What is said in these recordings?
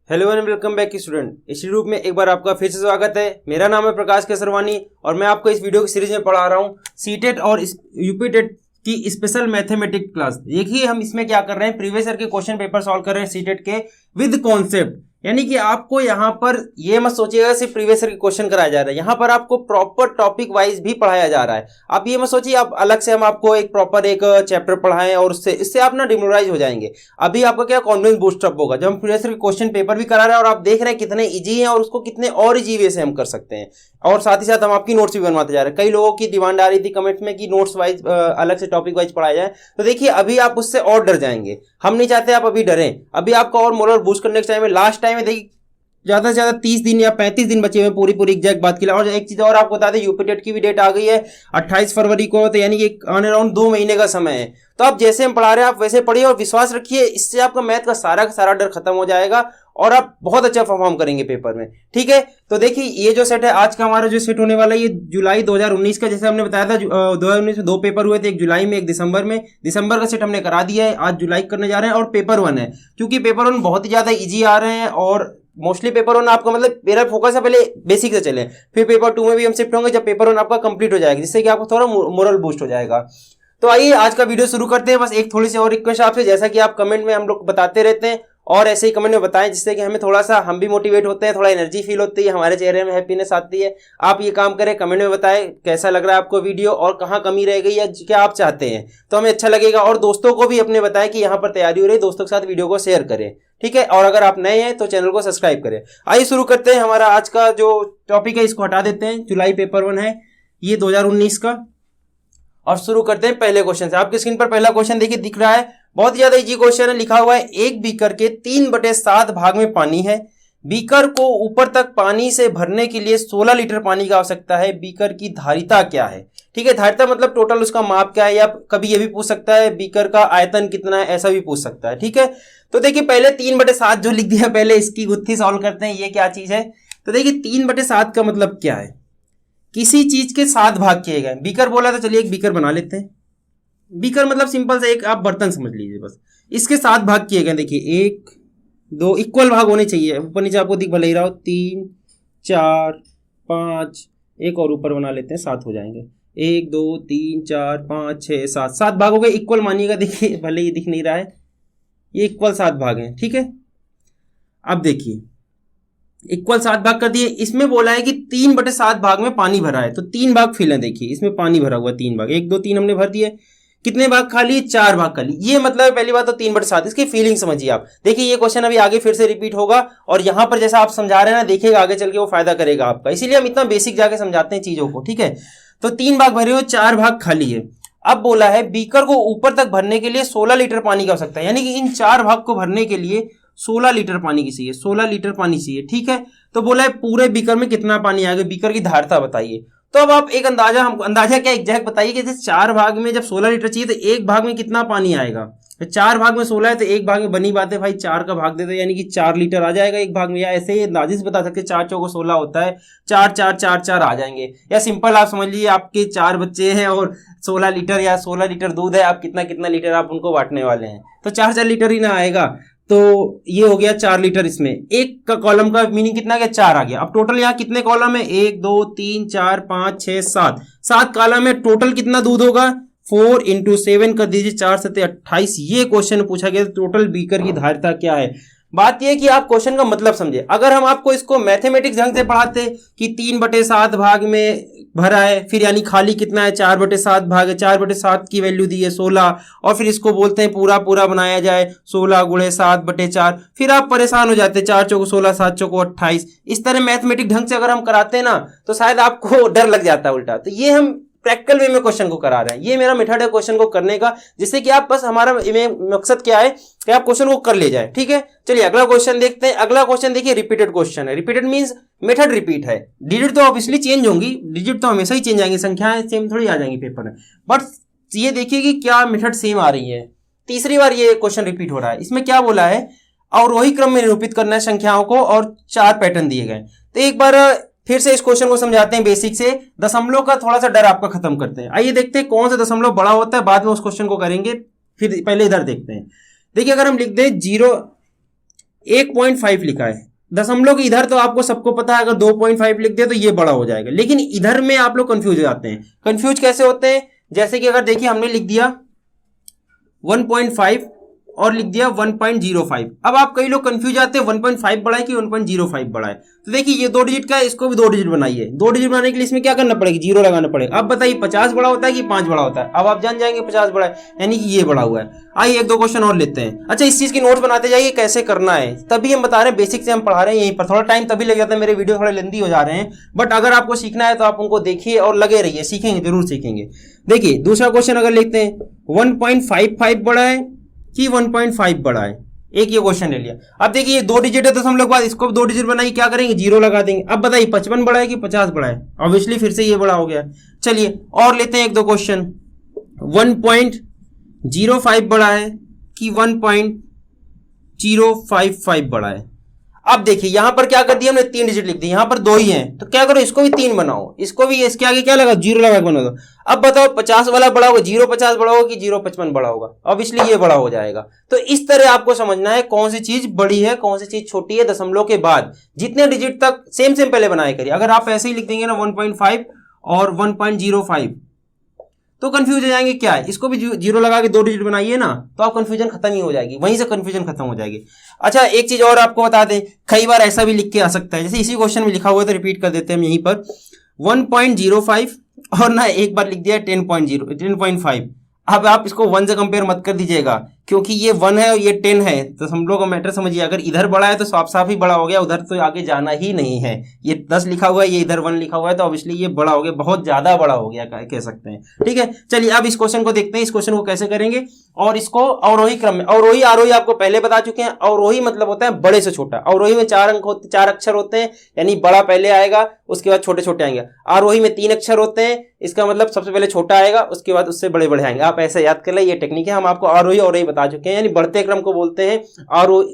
Hello and welcome back student. इस रूप में एक बार आपका फिर से स्वागत है। मेरा नाम है प्रकाश केसरवानी और मैं आपको इस वीडियो की सीरीज में पढ़ा रहा हूँ सीटेट और यूपीटेट की स्पेशल मैथमेटिक्स क्लास। देखिए हम इसमें क्या कर रहे हैं, प्रीवियस ईयर के क्वेश्चन पेपर सॉल्व कर रहे हैं सीटेट के विद कॉन्सेप्ट। यानी कि आपको यहाँ पर ये मत सोचिएगा सिर्फ प्रीवियस ईयर के क्वेश्चन कराया जा रहा है, यहाँ पर आपको प्रॉपर टॉपिक वाइज भी पढ़ाया जा रहा है। आप ये मत सोचिए आप अलग से हम आपको एक प्रॉपर एक चैप्टर पढ़ाएं और इससे आप ना डिमोरलाइज हो जाएंगे। अभी आपका क्या कॉन्फिडेंस बूस्टअप होगा जब हम प्रीवियस ईयर के क्वेश्चन पेपर भी करा रहे हैं और आप देख रहे हैं कितने इजी हैं और उसको कितने और इजी वे से हम कर सकते हैं। और साथ ही साथ हम आपकी नोट्स भी बनवाते जा रहे हैं। कई लोगों की डिमांड आ रही थी कमेंट्स में कि नोट्स वाइज अलग से टॉपिक वाइज पढ़ाया जाए, तो देखिए अभी आप उससे और डर जाएंगे। हम नहीं चाहते आप अभी डरें। अभी आपका और मोरल बूस्ट करने के टाइम में लास्ट टाइम में देखिए ज्यादा से ज्यादा 30 दिन या 35 दिन बचे हुए पूरी एग्जैक्ट बात के लिए। और एक चीज और आपको बता दें, यूपीटेट की भी डेट आ गई है 28 फरवरी को, तो यानी कि ऑन अराउंड 2 महीने का समय है। तो आप जैसे हम पढ़ा रहे हैं आप वैसे पढ़िए और विश्वास रखिए, इससे आपका मैथ का सारा डर खत्म हो जाएगा और आप बहुत अच्छा परफॉर्म करेंगे पेपर में। ठीक है, तो देखिए ये जो सेट है आज का हमारा जो सेट होने वाला है ये जुलाई 2019 का, जैसे हमने बताया था 2019 में 2 पेपर हुए थे, एक जुलाई में एक दिसंबर में। दिसंबर का सेट हमने करा दिया है, आज जुलाई करने जा रहे हैं। और पेपर 1 है, क्योंकि पेपर 1 बहुत ही ज्यादा ईजी आ रहे हैं और मोस्टली पेपर 1 आपका मतलब मेरा फोकस है पहले बेसिक से चले, फिर पेपर 2 में भी हम शिफ्ट होंगे जब पेपर 1 आपका कंप्लीट हो जाएगा, जिससे कि आपको थोड़ा मोरल बूस्ट हो जाएगा। तो आइए आज का वीडियो शुरू करते हैं। बस एक थोड़ी सी और रिक्वेस्ट आपसे, जैसा कि आप कमेंट में हम लोग बताते रहते हैं और ऐसे ही कमेंट में बताएं, जिससे कि हमें थोड़ा सा हम भी मोटिवेट होते हैं, थोड़ा एनर्जी फील होती है, हमारे चेहरे में हैप्पीनेस आती है। आप ये काम करें, कमेंट में बताएं कैसा लग रहा है आपको वीडियो और कहाँ कमी रह गई या क्या आप चाहते हैं, तो हमें अच्छा लगेगा। और दोस्तों को भी अपने बताएं कि यहाँ पर तैयारी हो रही है, दोस्तों के साथ वीडियो को शेयर करें। ठीक है, और अगर आप नए हैं तो चैनल को सब्सक्राइब करें। आइए शुरू करते हैं। हमारा आज का जो टॉपिक है इसको हटा देते हैं, जुलाई पेपर 1 है ये 2019 का, और शुरू करते हैं पहले क्वेश्चन से। आपकी स्क्रीन पर पहला क्वेश्चन देखिए दिख रहा है, बहुत ही ज्यादा इजी क्वेश्चन है। लिखा हुआ है एक बीकर के 3/7 भाग में पानी है, बीकर को ऊपर तक पानी से भरने के लिए 16 लीटर पानी की आवश्यकता है, बीकर की धारिता क्या है। ठीक है, धारिता मतलब टोटल उसका माप क्या है, या कभी ये भी पूछ सकता है बीकर का आयतन कितना है, ऐसा भी पूछ सकता है। ठीक है, तो देखिए पहले 3/7 जो लिख दिया, पहले इसकी गुत्थी सॉल्व करते हैं ये क्या चीज है। तो देखिए 3/7 का मतलब क्या है, किसी चीज के 7 भाग किए गए। बीकर बोला तो चलिए एक बीकर बना लेते हैं। बीकर मतलब सिंपल से एक आप बर्तन समझ लीजिए, बस इसके 7 भाग किए गए। देखिए 1 2 इक्वल भाग होने चाहिए, ऊपर नीचे आपको दिख भले ही रहा हो, 3 4 5, एक और ऊपर बना लेते हैं, 7 हो जाएंगे। 1 2 3 4 5 6 7, 7 भाग हो गए इक्वल मानिएगा। देखिए भले ही दिख नहीं रहा है, ये इक्वल 7 भाग हैं। ठीक है, अब देखिए इक्वल 7 भाग कर दिए। इसमें बोला है कि 3/7 भाग में पानी भरा है, तो 3 भाग फिल है। देखिए इसमें पानी भरा हुआ 3 भाग, 1 2 3 हमने भर दिए। कितने भाग खाली, 4 भाग खाली। ये मतलब पहली बात तो 3/7, इसकी फीलिंग समझिए आप। देखिए ये क्वेश्चन अभी आगे फिर से रिपीट होगा और यहां पर जैसा आप समझा रहे हैं ना, देखिएगा आगे चल के वो फायदा करेगा आपका, इसीलिए हम इतना बेसिक जाके समझाते हैं चीजों को। ठीक है, तो 3 भाग भरे हो, 4 भाग खाली है। अब बोला है बीकर को ऊपर तक भरने के लिए 16 लीटर पानी की आवश्यकता है, यानी कि इन 4 भाग को भरने के लिए 16 लीटर पानी की चाहिए, 16 लीटर पानी चाहिए। ठीक है, तो बोला है पूरे बीकर में कितना पानी आएगा, बीकर की धारिता बताइए। तो अब आप एक अंदाजा क्या एग्जैक्ट बताइए कि जैसे 4 भाग में जब 16 लीटर चाहिए तो एक भाग में कितना पानी आएगा। तो 4 भाग में 16 है तो एक भाग में बनी बात है भाई 4 का भाग दे दो, यानी कि 4 लीटर आ जाएगा एक भाग में। या ऐसे ही अंदाजे से बता सकते 4 चौको 16 होता है, 4 4 4 4 आ जाएंगे। या सिंपल आप समझ लीजिए आपके 4 बच्चे हैं और 16 लीटर या 16 लीटर दूध है, आप कितना लीटर आप उनको बांटने वाले हैं, तो 4 लीटर ही ना आएगा। तो ये हो गया 4 लीटर। इसमें एक का कॉलम का मीनिंग कितना गया, 4 आ गया। अब टोटल यहाँ कितने कॉलम है, 1 2 3 4 5 6 7, 7 कॉलम है। टोटल कितना दूध होगा, 4 × 7 कर दीजिए, 4 7 28। ये क्वेश्चन पूछा गया टोटल बीकर की धारिता क्या है। बात यह कि आप क्वेश्चन का मतलब समझे। अगर हम आपको इसको मैथमेटिक्स ढंग से पढ़ाते कि 3/7 भाग में भरा है, फिर यानी खाली कितना है, 4/7 भाग है, 4/7 की वैल्यू दी है 16, और फिर इसको बोलते हैं पूरा बनाया जाए 16 × 7/4, फिर आप परेशान हो जाते हैं, 4 चौको 16 7 चौको 28। इस तरह मैथमेटिक्स ढंग से अगर हम कराते हैं ना तो शायद आपको डर लग जाता है उल्टा। तो ये हम प्रैक्टिकल वे में क्वेश्चन को करा रहे हैं, ये मेरा मेथड है क्वेश्चन को करने का, जिससे कि आप बस हमारा मकसद क्या है कि आप क्वेश्चन को कर ले जाए। ठीक है, चलिए अगला क्वेश्चन देखते हैं। अगला क्वेश्चन देखिए रिपीटेड क्वेश्चन है। रिपीटेड मींस मेथड रिपीट है। डिजिट तो ऑब्वियसली चेंज होंगी, डिजिट तो हमेशा ही चेंज आएंगी, संख्याएं सेम थोड़ी आ जाएंगी पेपर में, बट ये देखिए कि क्या मेथड सेम आ रही है। तीसरी बार ये क्वेश्चन रिपीट हो रहा है। इसमें क्या बोला है, और वही क्रम में निरूपित करना है संख्याओं को, और 4 पैटर्न दिए गए। तो एक बार फिर से इस क्वेश्चन को समझाते हैं बेसिक से, दशमलव का थोड़ा सा डर आपका खत्म करते हैं। आइए देखते हैं कौन सा दशमलव बड़ा होता है, बाद में उस क्वेश्चन को करेंगे। फिर पहले इधर देखते हैं। देखिए अगर हम लिख दें 0 1.5 लिखा है, दशमलव के इधर तो आपको सबको पता है, अगर 2.5 लिख दे तो ये बड़ा हो जाएगा, लेकिन इधर में आप लोग कंफ्यूज हो जाते हैं। कंफ्यूज कैसे होते हैं, जैसे कि अगर देखिए हमने लिख दिया 1.5 और लिख दिया 1.05। अब आप कई लोग कंफ्यूज आते हैं 1.5 बड़ा है कि 1.05 बड़ा है। तो देखिए ये 2 डिजिट का है, इसको भी 2 डिजिट बनाइए। 2 डिजिट बनाने के लिए इसमें क्या करना पड़ेगा, जीरो लगाना पड़ेगा। अब बताइए 50 बड़ा होता है कि 5 बड़ा होता है। अब आप जान जाएंगे 50 बड़ा है, यानी कि ये बड़ा हुआ है। आइए 1-2 क्वेश्चन और लेते हैं। अच्छा, इस चीज की नोट बनाते जाइए कैसे करना है, तभी हम बता रहे हैं, बेसिक से हम पढ़ा रहे हैं। यहीं पर थोड़ा टाइम तभी लग जाता है, मेरे वीडियो थोड़े लेंदी हो जा रहे हैं, बट अगर आपको सीखना है तो आप उनको देखिए और लगे रहिए, सीखेंगे, जरूर सीखेंगे। देखिए दूसरा क्वेश्चन अगर लेते हैं, 1.55 बड़ा है कि 1.5 बड़ा है, एक ये क्वेश्चन ले लिया। अब देखिए ये 2 डिजिट है तो हम लोग बाद इसको 2 डिजिट बनाइए, क्या करेंगे, जीरो लगा देंगे। अब बताइए 55 बड़ा है कि 50 बड़ा है, ऑब्वियसली फिर से ये बड़ा हो गया। चलिए और लेते हैं 1-2 क्वेश्चन। 1.05 बड़ा है कि 1.055 बड़ा है। अब देखिए यहां पर क्या कर दिया हमने, 3 डिजिट लिख दी, यहां पर 2 ही हैं, तो क्या करो इसको भी 3 बनाओ, इसको भी इसके आगे क्या लगा, जीरो लगा बना दो। अब बताओ 50 वाला बड़ा होगा, 0.50 बड़ा होगा कि 0.55 बड़ा होगा, अब इसलिए ये बड़ा हो जाएगा। तो इस तरह आपको समझना है कौन सी चीज बड़ी है कौन सी चीज छोटी है, दशमलव के बाद जितने डिजिट तक सेम पहले बनाए करिए। अगर आप ऐसे ही लिख देंगे ना 1.5 और 1.05 तो कंफ्यूज हो जाएंगे, क्या है, इसको भी जीरो लगा के 2 डिजिट बनाइए ना, तो आप कंफ्यूजन खत्म ही हो जाएगी, वहीं से कंफ्यूजन खत्म हो जाएगी। अच्छा एक चीज और आपको बता दें, कई बार ऐसा भी लिख के आ सकता है, जैसे इसी क्वेश्चन में लिखा हुआ है तो रिपीट कर देते हैं हम यहीं पर, 1.05 और ना एक बार लिख दिया 10.5। अब आप इसको 1 से कंपेयर मत कर दीजिएगा, क्योंकि ये 1 है और ये 10 है, तो हम लोग का मैटर समझिए। अगर इधर बड़ा है तो साफ साफ ही बड़ा हो गया, उधर तो आगे जाना ही नहीं है। ये 10 लिखा हुआ है, ये इधर 1 लिखा हुआ है, तो ऑब्वियसली ये बड़ा हो गया, बहुत ज्यादा बड़ा हो गया कह सकते हैं। ठीक है, चलिए अब इस क्वेश्चन को देखते हैं, इस क्वेश्चन को कैसे करेंगे, और इसको अवरोही क्रम में, अवरोही आरोही आपको पहले बता चुके हैं। अवरोही मतलब होता है बड़े से छोटा। अवरोही में 4 अंक होते, 4 अक्षर होते हैं, यानी बड़ा पहले आएगा, उसके बाद छोटे छोटे आएंगे। आरोही में 3 अक्षर होते हैं, इसका मतलब सबसे पहले छोटा आएगा, उसके बाद उससे बड़े बड़े आएंगे। आप ऐसे याद कर ले, ये टेक्निक है, हम आपको आरोही अवरोही बता चुके हैं। यानी बढ़ते क्रम को बोलते हैं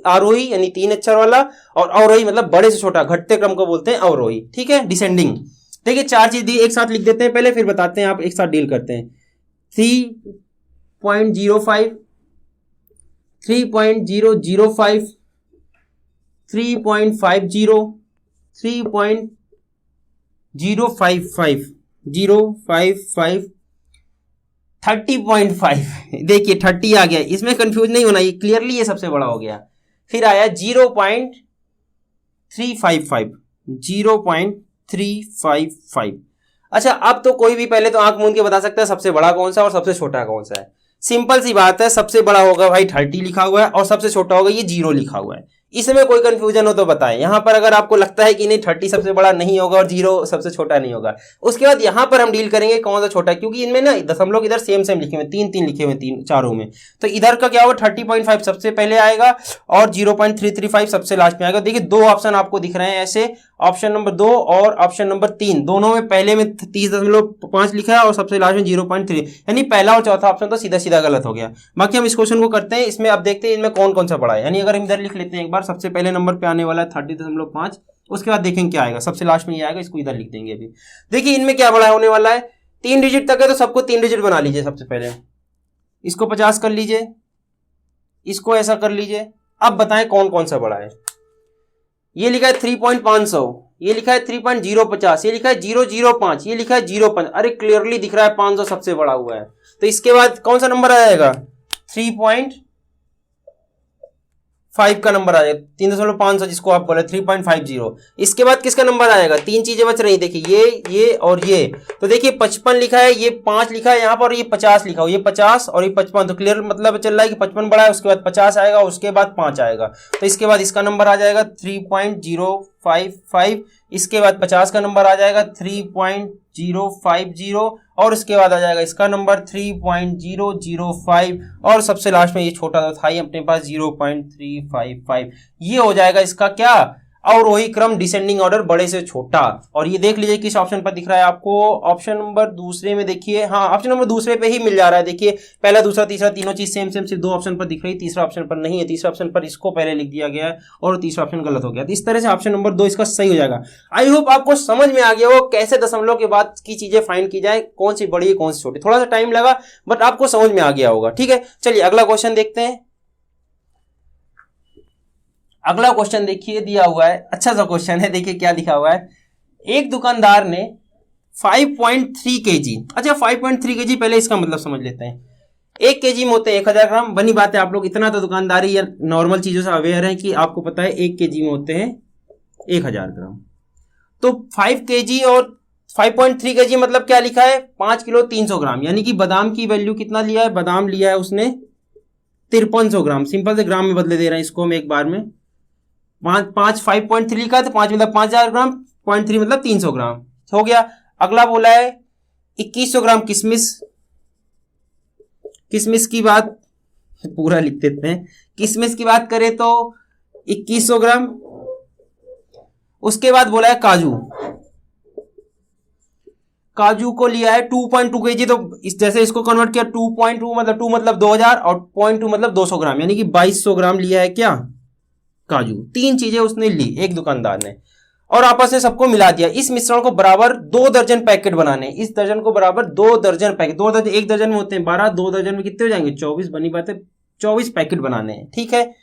आरोही यानी 3 अक्षर वाला, और अवरोही मतलब बड़े से छोटा, घटते क्रम को बोलते हैं अवरोही। ठीक है, डिसेंडिंग। देखिए 4 चीज दी, एक साथ लिख देते हैं पहले, फिर बताते हैं, आप एक साथ डील करते हैं। 3.05, 3.005, 3.50, 3.055, 055, 30.5। देखिए 30 आ गया, इसमें कंफ्यूज नहीं होना, ये क्लियरली ये सबसे बड़ा हो गया। फिर आया 0.355, 0.355। अच्छा अब तो कोई भी पहले तो आंख मूंद के बता सकता है सबसे बड़ा कौन सा और सबसे छोटा कौन सा है। सिंपल सी बात है, सबसे बड़ा होगा भाई 30 लिखा हुआ है, और सबसे छोटा होगा ये 0 लिखा हुआ है। इसमें कोई कंफ्यूजन हो तो बताएं। यहां पर अगर आपको लगता है कि नहीं 30 सबसे बड़ा नहीं होगा और 0 सबसे छोटा नहीं होगा, उसके बाद यहां पर हम डील करेंगे कौन सा छोटा है, क्योंकि इनमें ना दशमलव इधर सेम लिखे हुए, 3 लिखे हुए, 3 चारों में। तो इधर का क्या होगा, 30.5 सबसे पहले आएगा और 0.335 सबसे लास्ट में आएगा। देखिए 2 ऑप्शन आपको दिख रहे हैं ऐसे, ऑप्शन नंबर 2 और ऑप्शन नंबर 3, दोनों में पहले में 30.5 लिखा है और सबसे लास्ट में 0.3, यानी पहला और चौथा ऑप्शन तो सीधा सीधा गलत हो गया। बाकी हम इस क्वेश्चन को करते हैं, इसमें अब देखते हैं इनमें कौन कौन सा बड़ा है। यानी अगर हम इधर लिख लेते हैं एक बार, सबसे पहले नंबर पे आने वाला है 30.5, उसके बाद देखेंगे क्या आएगा, सबसे लास्ट में ये आएगा, इसको इधर लिख देंगे अभी। देखिए इनमें क्या बड़ा होने वाला है, 3 डिजिट तक है तो सबको 3 डिजिट बना लीजिए। सबसे पहले इसको 50 कर लीजिए, इसको ऐसा कर लीजिए। अब बताएं कौन कौन सा बड़ा है। ये लिखा है 3.500, ये लिखा है 3.050, ये लिखा है 005, ये लिखा है 0.5। अरे क्लियरली दिख रहा है 500 सबसे बड़ा हुआ है। तो इसके बाद कौन सा नंबर आएगा, 3.5 का नंबर आएगा, 3.500 जिसको आप बोले 3.50। इसके बाद किसका नंबर आएगा, 3 चीजें बच रही, देखिए ये और ये। तो देखिए 55 लिखा है, ये 5 लिखा है यहाँ पर, ये 50 लिखा हो, ये 50 और ये 55, तो क्लियर मतलब चल रहा है कि 55 बड़ा है, उसके बाद 50 आएगा, उसके बाद 5 आएगा। तो इसके बाद इसका नंबर आ जाएगा 3.055, इसके बाद 50 का नंबर आ जाएगा 3.050, और इसके बाद आ जाएगा इसका नंबर 3.005, और सबसे लास्ट में ये छोटा तो था ही अपने पास 0.355। ये हो जाएगा इसका क्या, और वही क्रम डिसेंडिंग ऑर्डर, बड़े से छोटा। और ये देख लीजिए किस ऑप्शन पर दिख रहा है आपको, ऑप्शन नंबर दूसरे में देखिए, हाँ ऑप्शन नंबर दूसरे पे ही मिल जा रहा है। देखिए पहला दूसरा तीसरा तीनों चीज सेम, सिर्फ 2 ऑप्शन पर दिख रही, तीसरा ऑप्शन पर नहीं है। तीसरा ऑप्शन पर इसको पहले लिख दिया गया है और तीसरा ऑप्शन गलत हो गया। तो इस तरह से ऑप्शन नंबर 2 इसका सही हो जाएगा। आई होप आपको समझ में आ गया हो कैसे दशमलव के बाद की चीजें फाइंड की जाए, कौन सी बड़ी है कौन सी छोटी। थोड़ा सा टाइम लगा बट आपको समझ में आ गया होगा। ठीक है, चलिए अगला क्वेश्चन देखते हैं। अगला क्वेश्चन देखिए दिया हुआ है, अच्छा सा क्वेश्चन है, देखिए क्या लिखा हुआ है। एक दुकानदार ने 5.3 केजी, अच्छा 5.3 केजी, पहले इसका मतलब समझ लेते हैं। 1 केजी में होते हैं 1000 ग्राम, बनी बात है, आप लोग इतना तो दुकानदारी या नॉर्मल चीजों से अवेयर हैं कि आपको पता है 1 केजी में होते हैं 1000 ग्राम। तो 5 केजी और 5.3 केजी मतलब क्या लिखा है, 5 किलो 300 ग्राम, यानी कि बादाम की वैल्यू कितना लिया है, बादाम लिया है उसने 5300 ग्राम। सिंपल से ग्राम में बदले दे रहे हैं इसको हम एक बार में। 5.3 का, तो 5 मतलब 5000 ग्राम, 0.3 मतलब 300 ग्राम हो गया। अगला बोला है 2100 ग्राम किशमिश। किशमिश की बात पूरा लिख देते हैं, किशमिश की बात करें तो 2100 ग्राम। उसके बाद बोला है काजू, काजू को लिया है 2.2 केजी। तो जैसे इसको कन्वर्ट किया 2.2 मतलब 2 मतलब 2000 और 0.2 मतलब 200 ग्राम, यानी कि 2200 ग्राम लिया है क्या, काजू। 3 चीजें उसने ली एक दुकानदार ने और आपस में सबको मिला दिया। इस मिश्रण को बराबर 2 दर्जन पैकेट बनाने, इस दर्जन को बराबर 2 दर्जन पैकेट, 2 दर्जन, 1 दर्जन में होते हैं 12, 2 दर्जन में कितने हो जाएंगे 24, बनी बात है 24 पैकेट बनाने हैं, ठीक है।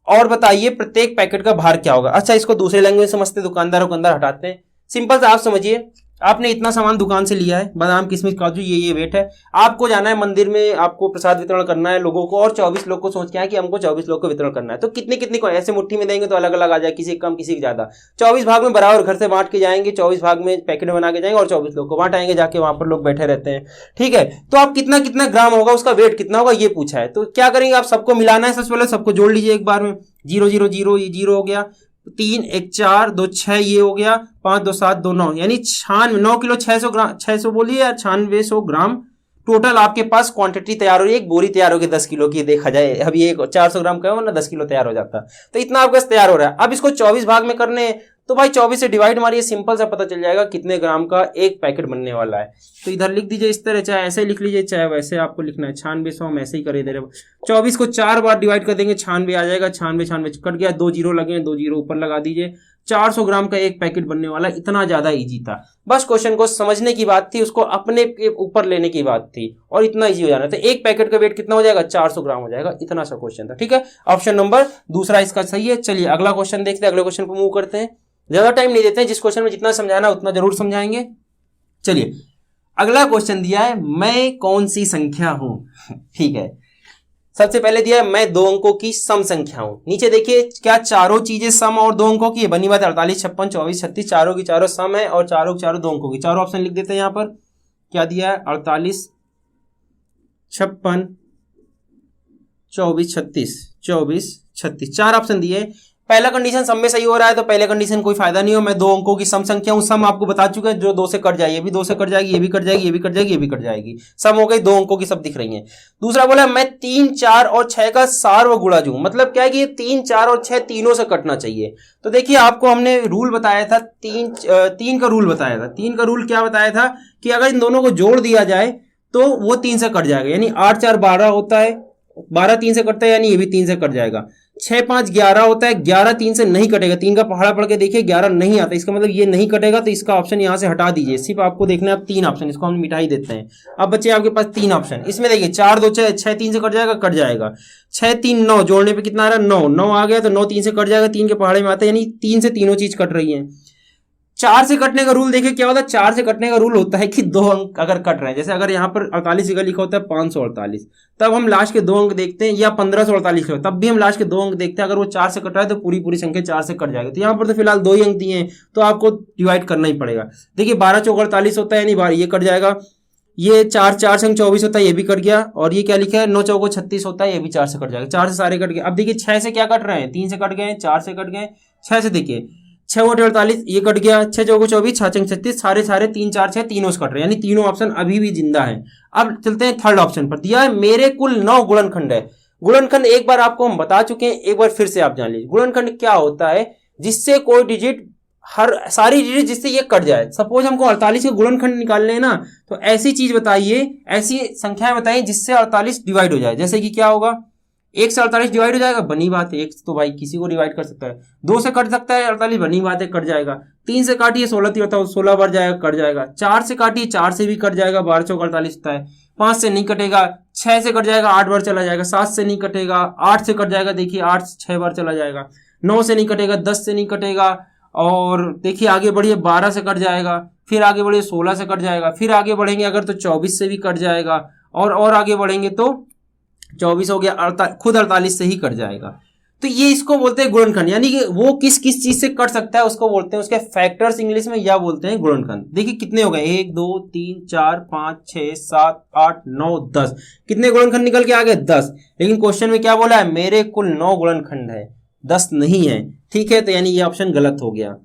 और बताइए प्रत्येक पैकेट का भार क्या होगा। अच्छा इसको दूसरे लैंग्वेज में समझते, दुकानदारों के अंदर हटाते हैं। सिंपल से आप समझिए, आपने इतना सामान दुकान से लिया है, बादाम किशमिश काजू, ये वेट है। आपको जाना है मंदिर में, आपको प्रसाद वितरण करना है लोगों को, और 24 लोग को सोच के आए कि हमको 24 लोग को वितरण करना है। तो कितने कितने को ऐसे मुट्ठी में देंगे तो अलग अलग आ जाए, किसी कम किसी की ज्यादा। 24 भाग में बराबर घर से बांट के जाएंगे, 24 भाग में पैकेट बना के जाएंगे और 24 लोग को बांट आएंगे, जाके वहां पर लोग बैठे रहते हैं, ठीक है। तो आप कितना कितना ग्राम होगा, उसका वेट कितना होगा ये पूछा है। तो क्या करेंगे, आप सबको मिलाना है, सबसे पहले सबको जोड़ लीजिए एक बार में। 0 0 0 ये 0 हो गया, 3 1 4 2 6 ये हो गया, 5 2 7 2 9, यानी 9 किलो 600 ग्राम, 600 बोलिए यार, 9600 ग्राम टोटल आपके पास क्वांटिटी तैयार हो रही है। एक बोरी तैयार होगी 10 किलो की, देखा जाए अभी एक 400 ग्राम का ना 10 किलो तैयार हो जाता, तो इतना आपका तैयार हो रहा है। अब इसको 24 भाग में करने, तो भाई 24 से डिवाइड मारिए, सिंपल सा पता चल जाएगा कितने ग्राम का एक पैकेट बनने वाला है। तो इधर लिख दीजिए इस तरह, चाहे ऐसे लिख लीजिए चाहे वैसे आपको लिखना है। 9600 हम ऐसे ही कर दे रहे, 24 को 4 बार डिवाइड कर देंगे, 96 आ जाएगा, 96 कट गया, 2 जीरो लगे, 2 जीरो ऊपर लगा दीजिए। 400 ग्राम का एक पैकेट बनने वाला, इतना ज्यादा इजी था। बस क्वेश्चन को समझने की बात थी, उसको अपने ऊपर लेने की बात थी, और इतना इजी हो जाना। तो एक पैकेट का वेट कितना हो जाएगा, 400 ग्राम हो जाएगा, इतना सा क्वेश्चन था, ठीक है। ऑप्शन नंबर दूसरा इसका सही है। चलिए अगला क्वेश्चन देखते हैं, अगले क्वेश्चन को मूव करते हैं, ज्यादा टाइम नहीं देते हैं, जिस क्वेश्चन में जितना समझाना उतना जरूर समझाएंगे। चलिए अगला क्वेश्चन दिया है, मैं कौन सी संख्या हूं, ठीक है। सबसे पहले दिया है मैं 2 अंकों की सम संख्या हूं। नीचे देखिए क्या चारों चीजें सम और 2 अंकों की है, बनी बात 48 56 24 36, चारों की चारों सम है और चारों की चारों 2 अंकों की। चारों ऑप्शन लिख देते हैं यहां पर, क्या दिया है 48 56 24 36, 24 36, 4 ऑप्शन दिए। पहला कंडीशन सम में सही हो रहा है, तो पहले कंडीशन कोई फायदा नहीं हो, मैं 2 अंकों की सम संख्या हूं। सम आपको बता चुके हैं, जो 2 से कट जाए, ये भी 2 से कट जाएगी, ये भी कट जाएगी, ये भी कट जाएगी, ये भी कट जाएगी, सम हो गई, 2 अंकों की सब दिख रही हैं। दूसरा बोला मैं 3 4 और 6 का सार्व गुणज हूं, मतलब क्या है कि ये 3 4 और 6 तीनों से कटना चाहिए। तो देखिए आपको हमने रूल बताया था, 3 का रूल बताया था। 3 का रूल क्या बताया था कि अगर इन दोनों को जोड़ दिया जाए तो वो 3 से कट जाएगा, यानी 8 4 12 होता है, 12 3 से कटता है, यानी ये भी 3 से कट जाएगा। 6 5 11 होता है, 11 3 से नहीं कटेगा, 3 का पहाड़ा पढ़ के देखिए 11 नहीं आता, इसका मतलब ये नहीं कटेगा, तो इसका ऑप्शन यहां से हटा दीजिए। सिर्फ आपको देखना है अब 3 ऑप्शन, इसको हम मिटा ही देते हैं। अब बच्चे आपके पास 3 ऑप्शन, इसमें देखिए 4 2 6, 6 3 से कट जाएगा, कट जाएगा। 6 3 9, जोड़ने पे कितना आ रहा है 9, 9 आ गया, तो 9 3 से कट जाएगा, 3 के पहाड़े में आता है, यानी 3 से तीनों चीज कट रही है। 4 से कटने का रूल देखिए क्या होता है, 4 से कटने का रूल होता है कि 2 अंक अगर कट रहे हैं, जैसे अगर यहाँ पर 48 जगह लिखा होता है 548, तब हम लास्ट के 2 अंक देखते हैं, या 1548 तब भी हम लास्ट के 2 अंक देखते हैं। अगर वो 4 से कट रहा है तो पूरी पूरी संख्या 4 से कट जाएगी। तो यहाँ पर तो फिलहाल 2 ही अंक दिए हैं, तो आपको डिवाइड करना ही पड़ेगा। देखिए 12 चौक 48 होता है, यानी ये कट जाएगा, ये 4 4 संग 24 होता है, ये भी कट गया, और ये क्या लिखा है 9 चौको 36 होता है, ये भी 4 से कट जाएगा, 4 से सारे कट गए। अब देखिए 6 से क्या कट रहे हैं, 3 से कट गए, 4 से कट गए, 6 से देखिए 6 गोटे 48, ये कट गया, 6 चौको 24, 6 चंग 36, सारे 3 4 6 तीनों से कट रहे हैं, यानी तीनों ऑप्शन अभी भी जिंदा है। अब चलते हैं थर्ड ऑप्शन पर, दिया है मेरे कुल 9 गुणनखंड है। गुणनखंड एक बार आपको हम बता चुके हैं, एक बार फिर से आप जान लीजिए। गुणनखंड क्या होता है, जिससे कोई डिजिट, हर सारी डिजिट जिससे ये कट जाए। सपोज हमको 48 के गुणनखंड निकालने हैं ना, तो ऐसी चीज बताइए, ऐसी संख्याएं बताइए जिससे 48 डिवाइड हो जाए। जैसे कि क्या होगा, 1 से 48 डिवाइड हो जाएगा, बनी बात है, 1 तो भाई किसी को डिवाइड कर सकता है। 2 से कट सकता है 48, बनी बात है, कट जाएगा। 3 से काटिए 16 3 होता है, 16 बार जाएगा, कट जाएगा। 4 से काटिए, 4 से भी कट जाएगा, 12 चौक 48 होता है। 5 से नहीं कटेगा, 6 से कट जाएगा, 8 बार चला जाएगा। 7 से नहीं कटेगा, 8 से कट जाएगा, देखिए 8 6 बार चला जाएगा। 9 से नहीं कटेगा, 10 से नहीं कटेगा, और देखिए आगे बढ़िए 12 से कट जाएगा, फिर आगे बढ़िए 16 से कट जाएगा, फिर आगे बढ़ेंगे अगर तो 24 से भी कट जाएगा, और आगे बढ़ेंगे तो 24 हो गया, खुद 48 से ही कट जाएगा। तो ये इसको बोलते हैं गुणनखंड, यानी कि वो किस किस चीज से कट सकता है उसको बोलते हैं, उसके फैक्टर्स इंग्लिश में या बोलते हैं गुणनखंड। देखिए कितने हो गए, 1 2 3 4 5 6 7 8 9 10, कितने गुणनखंड निकल के आ गए, 10। लेकिन क्वेश्चन में क्या बोला है, मेरे कुल 9 गुणनखंड है, 10 नहीं है। ठीक है, तो यानी ये ऑप्शन गलत हो गया।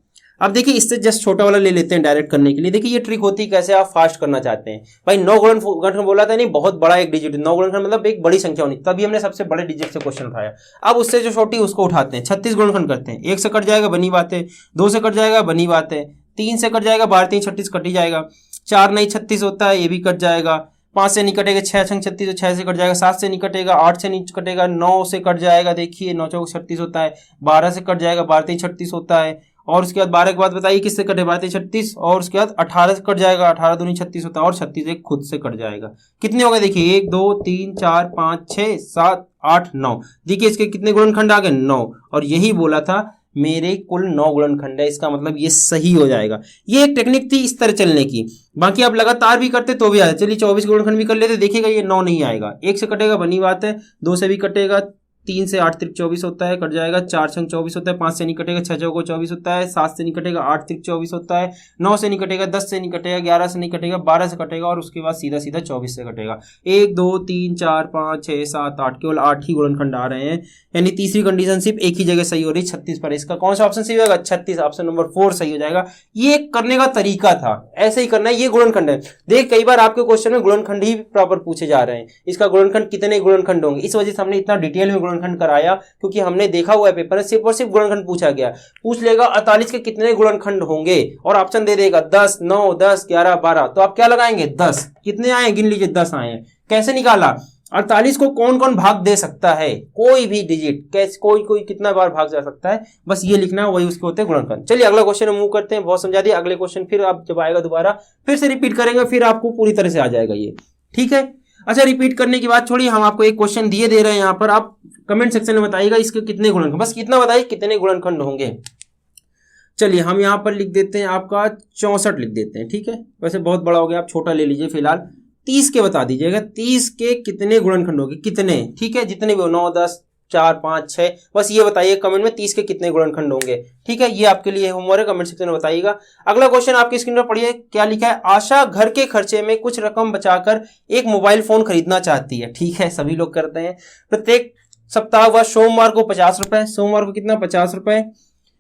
अब देखिए इससे जस्ट छोटा वाला ले लेते हैं डायरेक्ट करने के लिए। देखिए ये ट्रिक होती है कैसे आप फास्ट करना चाहते हैं। भाई 9 गुणनखंड बोला था नहीं, बहुत बड़ा एक डिजिट, 9 गुणनखंड मतलब एक बड़ी संख्या होनी, तभी हमने सबसे बड़े डिजिट से क्वेश्चन उठाया। अब उससे जो छोटी उसको उठाते हैं, 36 गुणनखंड करते हैं। 1 से कट जाएगा, बनी बात है। 2 से कट जाएगा, बनी बात है। 3 से कट जाएगा, 12 3 36 कट ही जाएगा। 4 नहीं 36 होता है, ये भी कट जाएगा। 5 से नहीं कटेगा, 6 छंग 36 तो 6 से कट जाएगा। 7 से नहीं कटेगा, 8 से नहीं कटेगा, 9 से कट जाएगा। देखिए 9 चौक 36 होता है। 12 से कट जाएगा, 12 3 36 होता है। और उसके बाद 12 के बाद बताइए किससे कटे, 12 3 36, और उसके बाद 18 से कट जाएगा, 18 दूनी 36 होता है, और 36 एक खुद से कट जाएगा। कितने हो गए देखिए, 1 2 3 4 5 6 7 8 9। देखिए इसके कितने गुणनखंड आ गए, 9। और यही बोला था मेरे कुल 9 गुणनखंड है, इसका मतलब ये सही हो जाएगा। ये एक टेक्निक थी इस तरह चलने की, बाकी आप लगातार भी करते तो भी आ जाए। चलिए 24 गुणनखंड भी कर लेते, देखिएगा ये 9 नहीं आएगा। 1 से कटेगा, बनी बात है। 2 से भी कटेगा, 3 से 8 3 24 होता है, कट जाएगा। 4 छंग 24 होता है। 5 से नहीं कटेगा, 6 चौको 24 होता है। 7 से नहीं कटेगा, 8 3 24 होता है। 9 से नहीं कटेगा, 10 से नहीं कटेगा, 11 से नहीं कटेगा, 12 से कटेगा, और उसके बाद सीधा सीधा 24 से कटेगा। 1 2 3 4 5 6 7 8, केवल 8 ही गुणनखंड आ रहे हैं, यानी तीसरी कंडीशन सिर्फ एक ही जगह सही हो रही, 36 पर। इसका कौन सा ऑप्शन सही होगा, 36, ऑप्शन नंबर 4 सही हो जाएगा। ये करने का तरीका था, ऐसे ही करना है। ये गुणनखंड है। देख कई बार आपके क्वेश्चन में गुणनखंड ही प्रॉपर पूछे जा रहे हैं, इसका गुणनखंड कितने गुणनखंड होंगे, इस वजह से हमने इतना डिटेल में गुणनखंड कराया, क्योंकि हमने देखा हुआ है पेपर में सिर्फ और सिर्फ गुणनखंड पूछा गया। पूछ लेगा 48 के कितने गुणनखंड होंगे, और ऑप्शन दे देगा 10 9 10 11 12, तो आप क्या लगाएंगे, 10। कितने आए, गिन लीजिए, 10 आए हैं। कैसे निकाला, 48 को कौन कौन भाग दे सकता है, कोई भी डिजिट, कैसे कोई कितना बार भाग जा सकता है, बस ये लिखना है, वही उसके होते हैं गुणनखंड। चलिए अगला क्वेश्चन मूव करते हैं, बहुत समझा दिया। अगले क्वेश्चन फिर आप जब आएगा दोबारा फिर से रिपीट करेंगे, फिर आपको पूरी तरह से आ जाएगा ये। ठीक है, अच्छा रिपीट करने की बात छोड़िए, हम आपको एक क्वेश्चन दिए दे रहे हैं यहाँ पर, आप कमेंट सेक्शन में बताइएगा इसके कितने गुणनखंड, बस कितना बताइए कितने गुणनखंड होंगे। चलिए हम यहाँ पर लिख देते हैं आपका 64 लिख देते हैं। ठीक है, वैसे बहुत बड़ा हो गया, आप छोटा ले लीजिए फिलहाल। 30 के बता दीजिएगा, 30 के कितने गुणनखंड होंगे, कितने। ठीक है, जितने भी हो, 9 10 4 5 6, बस ये बताइए कमेंट में 30 के कितने गुणनखंड होंगे। ठीक है, ये आपके लिए होमवर्क है, कमेंट सेक्शन में बताइएगा। अगला क्वेश्चन आपकी स्क्रीन पर पढ़िए, क्या लिखा है, आशा घर के खर्चे में कुछ रकम बचाकर एक मोबाइल फोन खरीदना चाहती है। ठीक है, सभी लोग करते हैं। प्रत्येक सप्ताह वह सोमवार को 50 रुपए, सोमवार को कितना 50 रुपए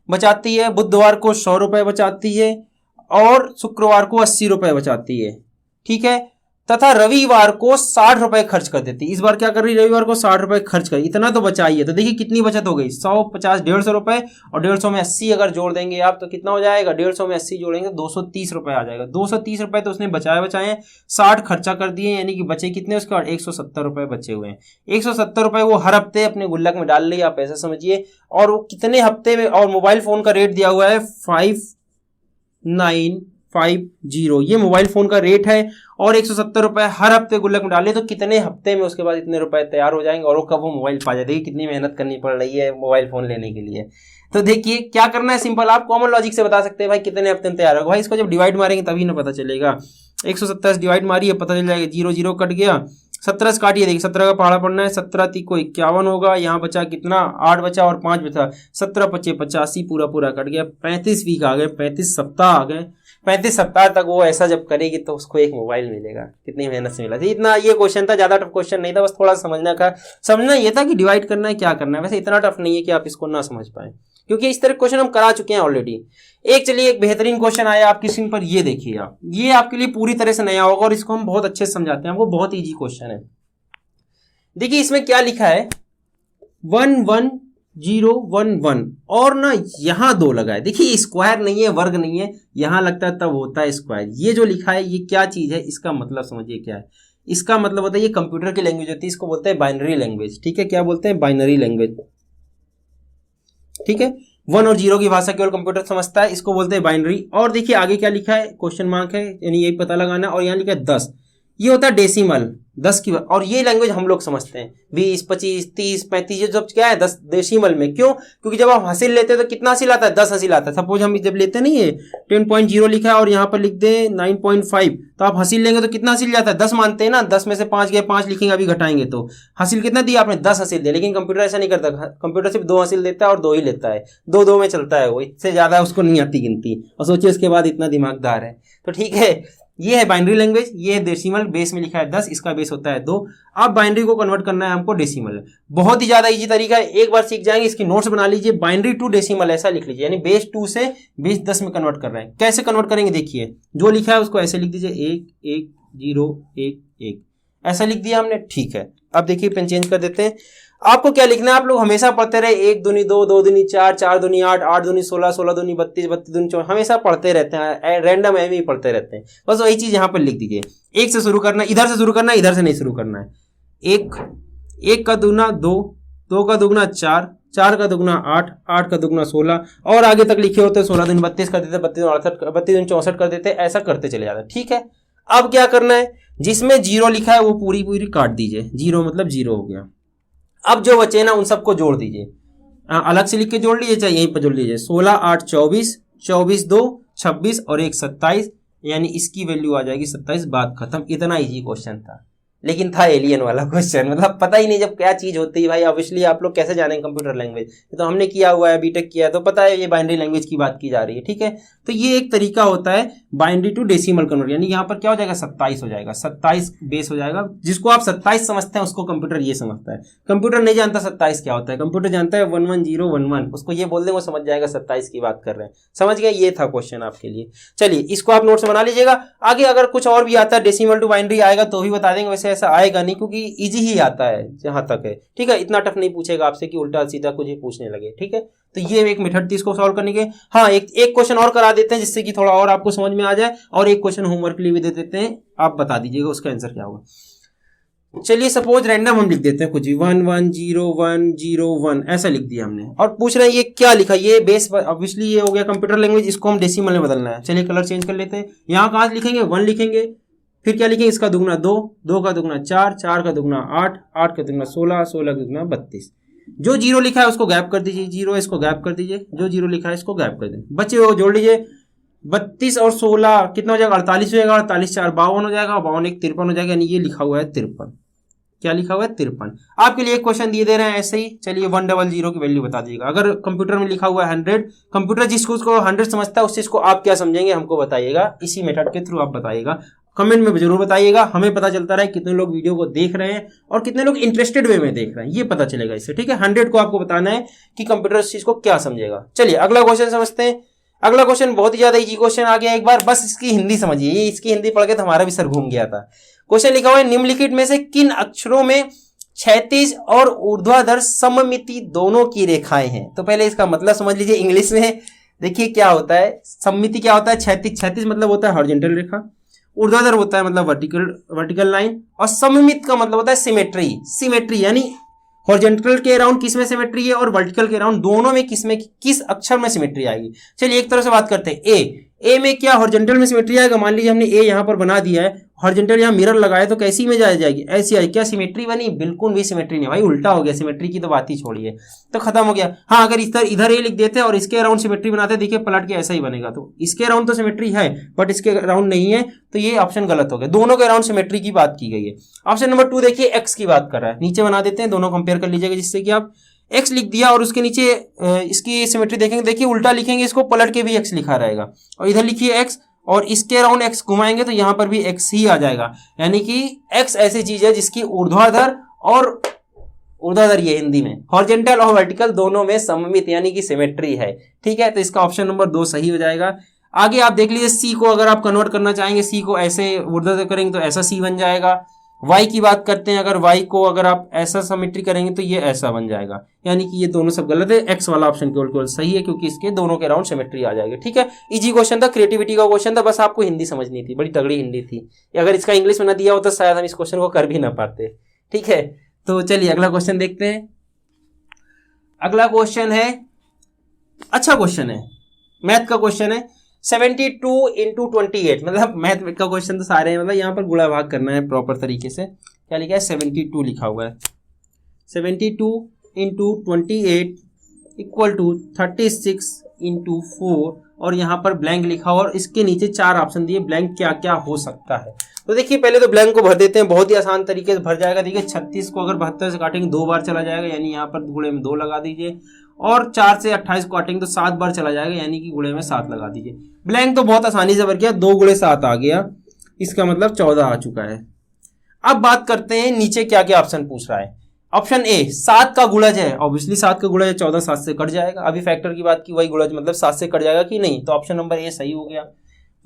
बचाती है, बुधवार को 100 रुपए बचाती है, और शुक्रवार को 80 रुपए बचाती है। ठीक है, तथा रविवार को 60 रुपए खर्च कर देती है। इस बार क्या कर रही है, रविवार को 60 रुपए खर्च कर, इतना तो बचाई है। तो देखिए कितनी बचत हो गई, 100 50 150 रुपए, और 150 में 80 अगर जोड़ देंगे आप तो कितना हो जाएगा, 150 में 80 जोड़ेंगे 230 रुपए आ जाएगा। 230 रुपए तो उसने बचाए हैं, 60 खर्चा कर दिए, यानी कि बचे कितने, उसके बाद 170 रुपए बचे हुए हैं। 170 रुपए वो हर हफ्ते अपने गुल्लक में डाल रही है, आप ऐसा समझिए। और वो कितने हफ्ते में, और मोबाइल फोन का रेट दिया हुआ है 5950, ये मोबाइल फोन का रेट है, और 170 रुपए हर हफ्ते गुल्लक में डाले, तो कितने हफ्ते में उसके बाद इतने रुपए तैयार हो जाएंगे, और वो कब वो मोबाइल पा जाए। देखिए कितनी मेहनत करनी पड़ रही है मोबाइल फोन लेने के लिए। तो देखिए क्या करना है, सिंपल, आप कॉमन लॉजिक से बता सकते हैं भाई कितने हफ्ते में तैयार होगा। भाई इसको जब डिवाइड मारेंगे तभी ना पता चलेगा। 170 से डिवाइड मारिए, पता चल जाएगा, 0 0 कट गया। 17 से काटिए, देखिए 17 का पहाड़ा पड़ना है, 17 3 को 51 होगा। यहाँ बचा कितना, 8 बचा और 5 बचा, 17 25 85, पूरा कट गया। 35 वीक आ गए, 35 सप्ताह आ गए। 35 सप्ताह तक वो ऐसा जब करेगी तो उसको एक मोबाइल मिलेगा। कितनी मेहनत से मिला था, इतना ये क्वेश्चन था, ज्यादा टफ क्वेश्चन नहीं था, बस थोड़ा समझना ये था कि डिवाइड करना है, क्या करना है। वैसे इतना टफ नहीं है कि आप इसको ना समझ पाए, क्योंकि इस तरह क्वेश्चन हम करा चुके हैं ऑलरेडी। चलिए एक बेहतरीन क्वेश्चन आया आपकी स्क्रीन पर, ये देखिए आप, ये आपके लिए पूरी तरह से नया होगा, और इसको हम बहुत अच्छे से समझाते हैं आपको, बहुत ईजी क्वेश्चन है। देखिए इसमें क्या लिखा है, 11011, और ना यहां 2 लगा है। देखिए स्क्वायर नहीं है, वर्ग नहीं है, यहां लगता है तब होता है स्क्वायर। ये जो लिखा है ये क्या चीज है, इसका मतलब समझिए क्या है। इसका मतलब होता है, ये कंप्यूटर की लैंग्वेज होती है, इसको बोलते हैं बाइनरी लैंग्वेज। ठीक है, क्या बोलते हैं, बाइनरी लैंग्वेज। ठीक है, 1 और 0 की भाषा केवल कंप्यूटर समझता है, इसको बोलते हैं बाइनरी। और देखिए आगे क्या लिखा है, क्वेश्चन मार्क है, यानी यही पता लगाना। और यहाँ लिखा है 10, ये होता है डेसिमल। 10 की, और ये लैंग्वेज हम लोग समझते हैं 20, 25, 30, 35, ये जब क्या है 10 डेसिमल में। क्यों? क्योंकि जब आप हासिल लेते हैं तो कितना हासिल आता है? 10 हासिल आता है। सपोज हम जब लेते नहीं है 10.0 लिखा है और यहाँ पर लिख दें 9.5, तो आप हासिल लेंगे तो कितना हासिल जाता है? 10 मानते हैं ना, 10 में से 5 गए, 5 लिखेंगे अभी घटाएंगे तो हासिल कितना दिया आपने? 10 हासिल दिया। लेकिन कंप्यूटर ऐसा नहीं करता, कंप्यूटर सिर्फ 2 हासिल देता है और 2 ही लेता है, 2 में चलता है वो, इससे ज्यादा उसको नहीं आती गिनती। और सोचिए उसके बाद इतना दिमागदार है। तो ठीक है, ये है बाइनरी लैंग्वेज, ये है डेसिमल, बेस में लिखा है 10, इसका बेस होता है 2। अब बाइनरी को कन्वर्ट करना है हमको डेसिमल। बहुत ही ज्यादा इजी तरीका है, एक बार सीख जाएंगे, इसकी नोट्स बना लीजिए, बाइनरी टू डेसिमल ऐसा लिख लीजिए, यानी बेस 2 से बेस 10 में कन्वर्ट कर रहे हैं। कैसे कन्वर्ट करेंगे देखिए, जो लिखा है उसको ऐसे लिख दीजिए 1 1 0 1 1, ऐसा लिख दिया हमने। ठीक है, अब देखिए पेन चेंज कर देते हैं। आपको क्या लिखना है? आप लोग हमेशा पढ़ते रहे 1 दूनी 2, 2 दूनी 4, 4 दूनी 8, 8 दूनी 16, 16 दूनी 32, 32 दूनी 24, हमेशा पढ़ते रहते हैं, रैंडम एम ही पढ़ते रहते हैं। बस वही चीज यहाँ पर लिख दीजिए। 1 से शुरू करना है, इधर से शुरू करना है, इधर से नहीं शुरू करना है। 1 का दुगना 2, 2 का दुगना 4, 4 का दुगना 8, 8 का दुगना 16, और आगे तक लिखे होते 16 दूनी 32 कर देते, 32 दूनी 68, 32 दूनी 64 कर देते, ऐसा करते चले जाते। ठीक है, अब क्या करना है? जिसमें 0 लिखा है वो पूरी पूरी काट दीजिए, 0 मतलब 0 हो गया। अब जो बचे ना उन सबको जोड़ दीजिए, अलग से लिख के जोड़ लीजिए, चाहे यहीं पर जोड़ लीजिए। 16 8 24, 24 2 26 और 1 27, यानी इसकी वैल्यू आ जाएगी 27। बात खत्म। इतना इजी क्वेश्चन था, लेकिन था एलियन वाला क्वेश्चन, मतलब पता ही नहीं जब क्या चीज होती है भाई। ऑब्वियसली आप लोग कैसे जानेंगे कंप्यूटर लैंग्वेज, ये तो हमने किया हुआ है, बीटेक किया है तो पता है ये बाइनरी लैंग्वेज की बात की जा रही है। ठीक है, तो ये एक तरीका होता है बाइनरी टू डेसिमल कन्वर्ट, यानी यहाँ पर क्या हो जाएगा? 27 हो जाएगा, 27 बेस हो जाएगा। जिसको आप 27 समझते हैं उसको कंप्यूटर ये समझता है। कंप्यूटर नहीं जानता 27 क्या होता है, कंप्यूटर जानता है 11011, उसको ये बोल दें वो समझ जाएगा 27 की बात कर रहे हैं। समझ गए? ये था क्वेश्चन आपके लिए। चलिए इसको आप नोट्स बना लीजिएगा। आगे अगर कुछ और भी आता है डेसिमल टू बाइनरी आएगा तो भी बता देंगे, वैसे ऐसा आएगा नहीं क्योंकि इजी ही आता है जहां तक है। ठीक है, इतना टफ नहीं पूछेगा आपसे कि उल्टा सीधा कुछ ही पूछने लगे। ठीक है, तो ये एक मेथड थी इसको सॉल्व करने के। हाँ, एक क्वेश्चन और करा देते हैं जिससे कि थोड़ा और आपको समझ में आ जाए, और एक क्वेश्चन होमवर्क के लिए भी दे देते हैं, आप बता दीजिएगा उसका आंसर क्या होगा। चलिए सपोज रैंडम हम लिख देते हैं कुछ 1 1 0 1 0 1, ऐसा लिख दिया हमने, और पूछ रहे हैं ये क्या लिखा, ये बेस ऑब्वियसली ये हो गया कंप्यूटर लैंग्वेज, इसको हम डेसिमल में बदलना है। चलिए कलर चेंज कर लेते हैं। यहाँ कहाँ लिखेंगे? 1 लिखेंगे, फिर क्या लिखेंगे? इसका दुगना 2, 2 का दुगना 4, 4 का दुगना 8, 8 का दुगना 16, 16 का दुगना 32। जो 0 लिखा है उसको गैप कर दीजिए, 0 इसको गैप कर दीजिए, जो 0 लिखा है इसको गैप कर दीजिए, बचे वो जोड़ लीजिए। 32 और 16 कितना हो जाएगा? 48 हो जाएगा, 48 4 52 हो जाएगा, 52 1 53 हो जाएगा, यानी ये लिखा हुआ है 53। क्या लिखा हुआ है? 53। आपके लिए एक क्वेश्चन दिए दे रहे हैं ऐसे ही। चलिए 100 की वैल्यू बता दीजिएगा। अगर कंप्यूटर में लिखा हुआ है 100, कंप्यूटर जिसको उसको 100 समझता है उस चीज को आप क्या समझेंगे हमको बताइएगा, इसी मेथड के थ्रू आप बताइएगा, कमेंट में जरूर बताइएगा। हमें पता चलता रहे कितने लोग वीडियो को देख रहे हैं और कितने लोग इंटरेस्टेड वे में देख रहे हैं, ये पता चलेगा इससे। ठीक है, 100 को आपको बताना है कि कंप्यूटर इस चीज को क्या समझेगा। चलिए अगला क्वेश्चन समझते हैं। अगला क्वेश्चन बहुत ही ज्यादा इजी क्वेश्चन आ गया, एक बार बस इसकी हिंदी समझिए। ये इसकी हिंदी पढ़ के तो हमारा भी सर घूम गया था। क्वेश्चन लिखा हुआ है निम्नलिखित में से किन अक्षरों में क्षैतिज और ऊर्ध्वाधर सममिति दोनों की रेखाएं हैं। तो पहले इसका मतलब समझ लीजिए इंग्लिश में। देखिए क्या होता है सममिति, क्या होता है? क्षैतिज मतलब होता है हॉरिजॉन्टल रेखा, ऊर्ध्वाधर होता है मतलब वर्टिकल लाइन, और सममित का मतलब होता है सिमेट्री, यानी हॉरिजॉन्टल के अराउंड किस में सिमेट्री है और वर्टिकल के अराउंड दोनों में किस अक्षर में सिमेट्री आएगी। चलिए एक तरह से बात करते हैं। ए में क्या हॉरिजॉन्टल में सिमेट्री आएगा? मान लीजिए हमने ए यहां पर बना दिया है, हॉरिजॉन्टल यहां मिरर लगाया तो कैसी में जाएगी? ऐसी आएगी। क्या सिमेट्री बनी? बिल्कुल भी सिमेट्री नहीं भाई, उल्टा हो गया। सिमेट्री की तो बात ही छोड़िए, तो खत्म हो गया। हाँ, अगर इधर ए लिख देते और इसके अराउंड सिमेट्री बनाते, देखिए पलट के ऐसा ही बनेगा। तो इसके अराउंड तो सिमेट्री है बट इसके अराउंड नहीं है, तो ये ऑप्शन गलत हो गया। दोनों के अराउंड सिमेट्री की बात की गई है। ऑप्शन नंबर 2 देखिए, एक्स की बात कर रहा है। नीचे बना देते हैं, दोनों कंपेयर कर लीजिएगा, जिससे कि आप एक्स लिख दिया और उसके नीचे इसकी सिमेट्री देखेंगे। देखिए उल्टा लिखेंगे इसको, पलट के भी एक्स लिखा रहेगा, और इधर लिखिए एक्स और इसके अराउंड एक्स घुमाएंगे तो यहां पर भी एक्स ही आ जाएगा। यानी कि एक्स ऐसी चीज है जिसकी ऊर्ध्वाधर ये हिंदी में हॉरिजॉन्टल और वर्टिकल दोनों में सममित यानी कि सिमेट्री है। ठीक है, तो इसका ऑप्शन नंबर 2 सही हो जाएगा। आगे आप देख लीजिए, सी को अगर आप कन्वर्ट करना चाहेंगे, सी को ऐसे ऊर्ध्वाधर करेंगे तो ऐसा सी बन जाएगा। वाई की बात करते हैं, अगर वाई को अगर आप ऐसा सिमेट्री करेंगे तो ये ऐसा बन जाएगा। यानी कि ये दोनों सब गलत है, एक्स वाला ऑप्शन केवल सही है क्योंकि इसके दोनों के अराउंड सिमेट्री आ जाएगी। ठीक है, इजी क्वेश्चन था, क्रिएटिविटी का क्वेश्चन था, बस आपको हिंदी समझनी थी, बड़ी तगड़ी हिंदी थी। अगर इसका इंग्लिश में ना दिया होता शायद हम इस क्वेश्चन को कर भी ना पाते। ठीक है, तो चलिए अगला क्वेश्चन देखते हैं। अगला क्वेश्चन है, अच्छा क्वेश्चन है, मैथ का क्वेश्चन है। 72 इंटू 28, मतलब मैथ का क्वेश्चन तो सारे हैं, मतलब यहाँ पर गुणा भाग करना है प्रॉपर तरीके से। क्या लिखा है? 72 लिखा हुआ है। 72 इंटू 28 इक्वल टू 36 इंटू 4, और यहाँ पर ब्लैंक लिखा हुआ और इसके नीचे 4 ऑप्शन दिए, ब्लैंक क्या क्या हो सकता है। तो देखिए पहले तो ब्लैंक को भर देते हैं, बहुत ही आसान तरीके से भर जाएगा। देखिए 36 को अगर 72 से काटेंगे 2 बार चला जाएगा, यानी यहाँ पर गुणे में 2 लगा दीजिए, और 4 से 28 को काटेंगे तो 7 बार चला जाएगा, यानी कि गुणे में 7 लगा दीजिए। ब्लैंक तो बहुत आसानी से भर गया, 2 गुणे 7 आ गया, इसका मतलब 14 आ चुका है। अब बात करते हैं नीचे क्या क्या ऑप्शन पूछ रहा है। ऑप्शन ए 7 का गुणज है, ऑब्वियसली 7 का गुणज है 14, 7 से कट जाएगा। अभी फैक्टर की बात की, वही गुणज मतलब 7 से कट जाएगा कि नहीं, तो ऑप्शन नंबर ए सही हो गया।